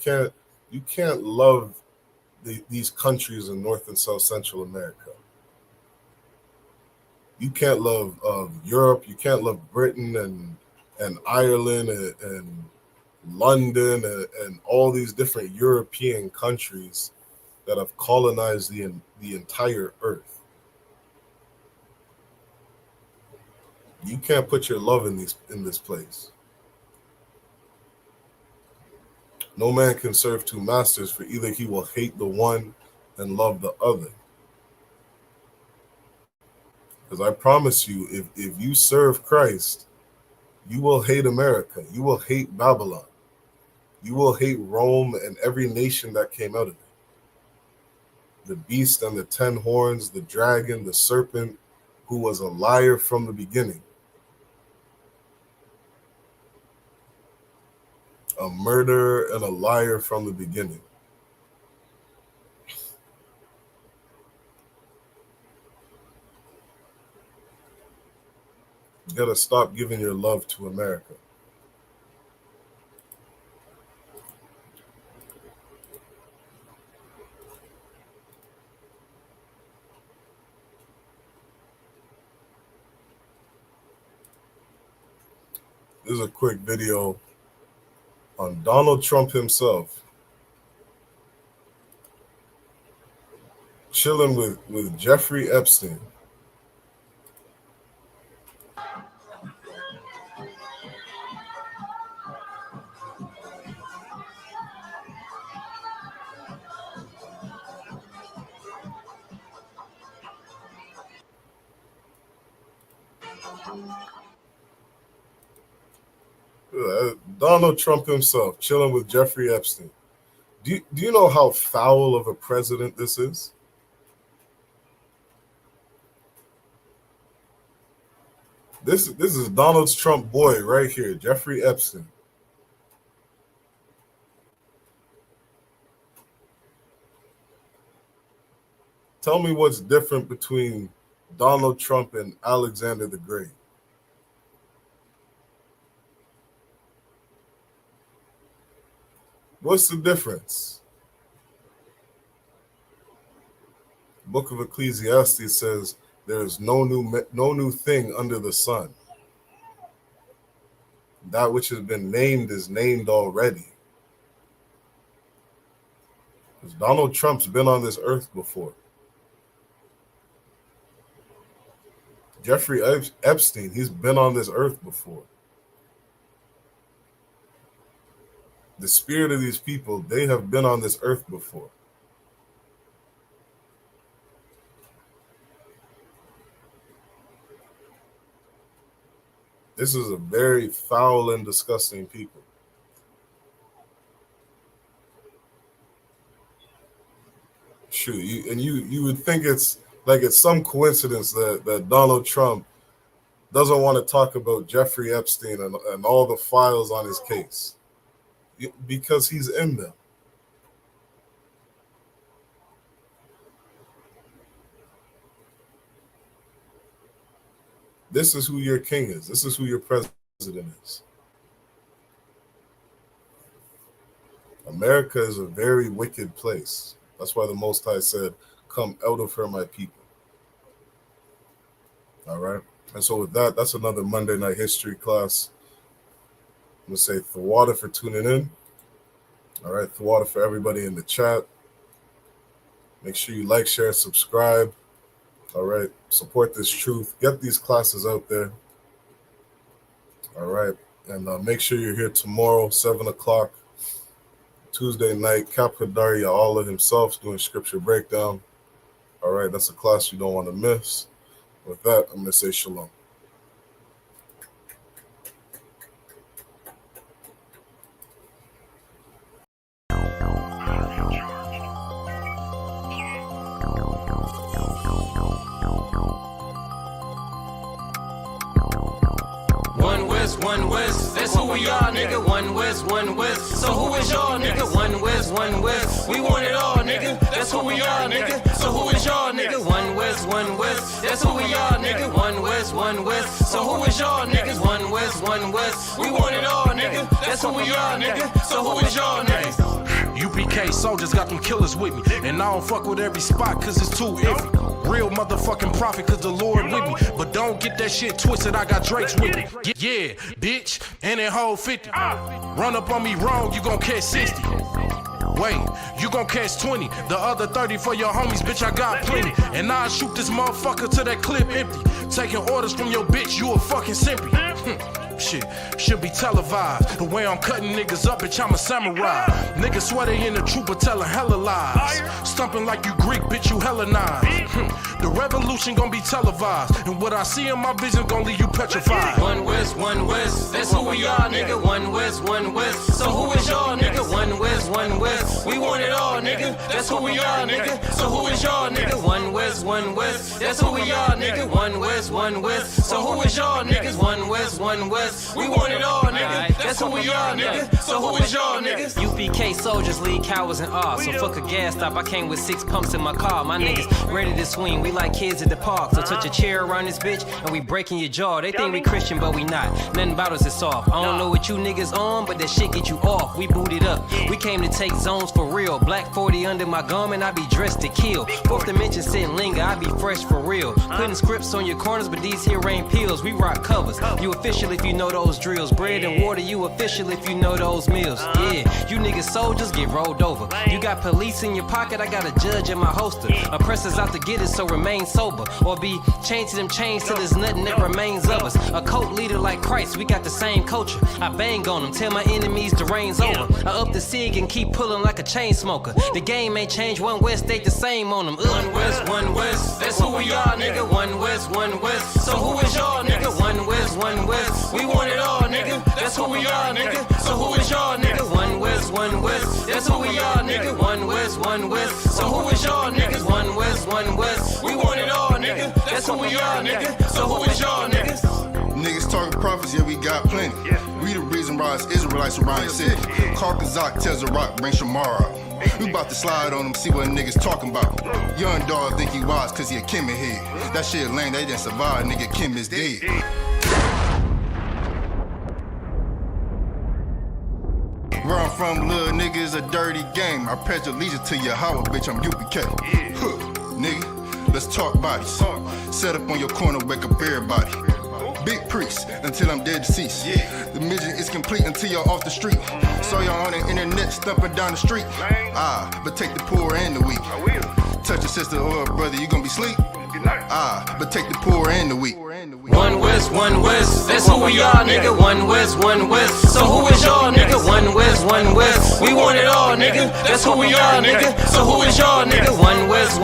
can't love these countries in North and South Central America. You can't love Europe. You can't love Britain and Ireland and London and all these different European countries that have colonized the entire earth. You can't put your love in this place. No man can serve two masters, for either he will hate the one and love the other. Because I promise you, if you serve Christ, you will hate America. You will hate Babylon. You will hate Rome and every nation that came out of it. The beast and the 10 horns, the dragon, the serpent, who was a liar from the beginning. A murderer and a liar from the beginning. You gotta stop giving your love to America. This is a quick video on Donald Trump himself chilling with Jeffrey Epstein. Donald Trump himself chilling with Jeffrey Epstein. Do you know how foul of a president this is? This is Donald Trump boy right here, Jeffrey Epstein. Tell me what's different between Donald Trump and Alexander the Great. What's the difference? Book of Ecclesiastes says There is no new thing under the sun. That which has been named is named already. Because Donald Trump's been on this earth before. Jeffrey Epstein, he's been on this earth before. The spirit of these people, they have been on this earth before. This is a very foul and disgusting people. Shoot, you would think it's like it's some coincidence that Donald Trump doesn't want to talk about Jeffrey Epstein and all the files on his case. Because he's in them. This is who your king is. This is who your president is. America is a very wicked place. That's why the Most High said, "Come out of her, my people." All right. And so with that, that's another Monday Night History class. I'm going to say Thawada for tuning in. All right. Thawada for everybody in the chat. Make sure you like, share, subscribe. All right. Support this truth. Get these classes out there. All right. And make sure you're here tomorrow, 7 o'clock, Tuesday night. Cap Hadaria Allah himself doing scripture breakdown. All right. That's a class you don't want to miss. With that, I'm going to say shalom.
One West, that's who we are, nigga. One West, so who is y'all, nigga? One West, we want it all, nigga. That's who we are, nigga. So who is y'all, nigga? One West, that's who we are, nigga. One West, so who is y'all, niggas? One West, we want it all, nigga. That's who we are, nigga. So who is y'all, niggas?
UPK soldiers got them killers with me, and I don't fuck with every spot cause it's too iffy. Real motherfucking prophet cause the Lord with me, but don't get that shit twisted, I got Drake's with me. Yeah, bitch, and that whole 50. Run up on me wrong, you gon' catch 60. Wait, you gon' catch 20. The other 30 for your homies, bitch, I got plenty. And I'll shoot this motherfucker till that clip empty. Taking orders from your bitch, you a fucking simpy. Shit, should be televised. The way I'm cutting niggas up, bitch, I'm a samurai. Niggas swear they in the truth, but telling hella lies. Stumping like you Greek, bitch, you Hellenized. The revolution gon' be televised, and what I see in my vision gon' leave you petrified.
One West, that's who we are, nigga. One West, so who is y'all, nigga? One West, we want it all, nigga. That's who we are, nigga. So who is y'all, nigga? One West, that's who we are, nigga. One West, so who is y'all, niggas? One West, we want it all, nigga. That's who we are, nigga. So who is y'all, niggas?
UPK soldiers lead cowards in awe. So fuck a gas stop, I came with 6 pumps in my car. My niggas ready to swing, we like kids at the park. So touch a chair around this bitch and we breaking your jaw. They think we Christian, but we not. Nothing about us is soft. I don't know what you niggas on, but that shit get you off. We booted up. We came to take zones for real. Black 40 under my garment, I be dressed to kill. Fourth dimension sit linger, I be fresh for real. Putting scripts on your corners, but these here ain't pills. We rock covers. You official if you know those drills. Bread and water, you official if you know those meals. Yeah, you niggas soldiers get rolled over. You got police in your pocket, I got a judge in my holster. Oppressors out to get us, so remain sober. Or be chained to them chains till there's nothing that remains of us. A cult leader like Christ, we got the same culture. I bang on them, tell my enemies the reign's over. I up the sig and keep pulling like a chain smoker. The game ain't changed, One West stayed the same on them.
One West, that's who we are, nigga. One West, so who is y'all, nigga? One West, we want it all, nigga. That's who we are, nigga. So who is y'all, nigga? One West, that's who we are, nigga. One West, so who is y'all, niggas? One West, we want it all, nigga. That's who we are, nigga. So who is y'all, niggas?
Niggas talking prophets, yeah, we got plenty. We the reason why it's Israelites around the city. Call Kazak, tells the rock, bring Shamar out. We about to slide on them, see what niggas talking about. Young dog think he wise cause he a Kim head. That shit lame, they didn't survive, nigga, Kim is dead. Where I'm from, little nigga, is a dirty game. I pledge allegiance to Yahweh, bitch, I'm UPK. Nigga, let's talk bodies. Set up on your corner, wake up everybody. Big priest until I'm dead deceased. The mission is complete until you're off the street. Saw y'all on the internet stumping down the street. But take the poor and the weak. Touch your sister or a brother, you gon' be sleep. But take the poor and the weak.
One West, that's who we are, nigga. One West. So who is y'all, nigga? One West. We want it all, nigga. That's who we are, nigga. So who is y'all, nigga? One West.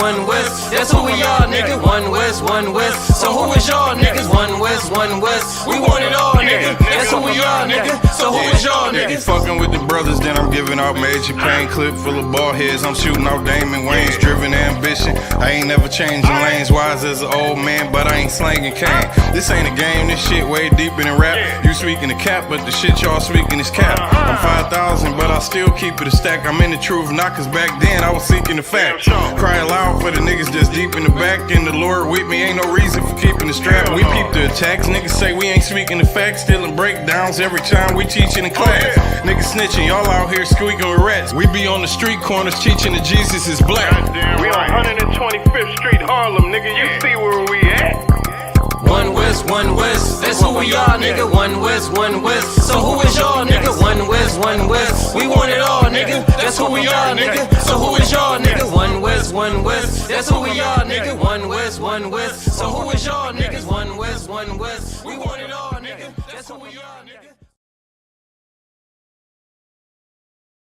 That's who we are, nigga. One West. So who is y'all, niggas? One West. We want it all, nigga. That's who we are, nigga. So who is y'all,
If you
nigga?
fucking with the brothers, then I'm giving out major pain. Clip full of ball heads, I'm shooting out Damon Wayne's. Driven ambition, I ain't never changing lanes. Wise as an old man, but I ain't slanging cane. This ain't a game, this shit way deeper than rap. You speaking the cap, but the shit y'all speaking is cap. I'm 5,000, but I still keep it a stack. I'm in the truth, not cause back then I was seeking the facts. Cry aloud for the niggas that's deep in the back. And the Lord with me, ain't no reason for keeping the strap. We peep the attacks, niggas say we ain't speaking the facts. Stealing breakdowns every time we teaching in class. Niggas snitching, y'all out here squeaking with rats. We be on the street corners teaching that Jesus is black.
We on 125th Street, Harlem, nigga. You see where we at?
One West, that's who we are, nigga. One West. So who is y'all, nigga? One West. We want it all, nigga. That's who we are, nigga. So who is y'all, nigga? One West. That's who we are, nigga. One West. So who is y'all, niggas? One West. We want it all, nigga. That's who we are, nigga.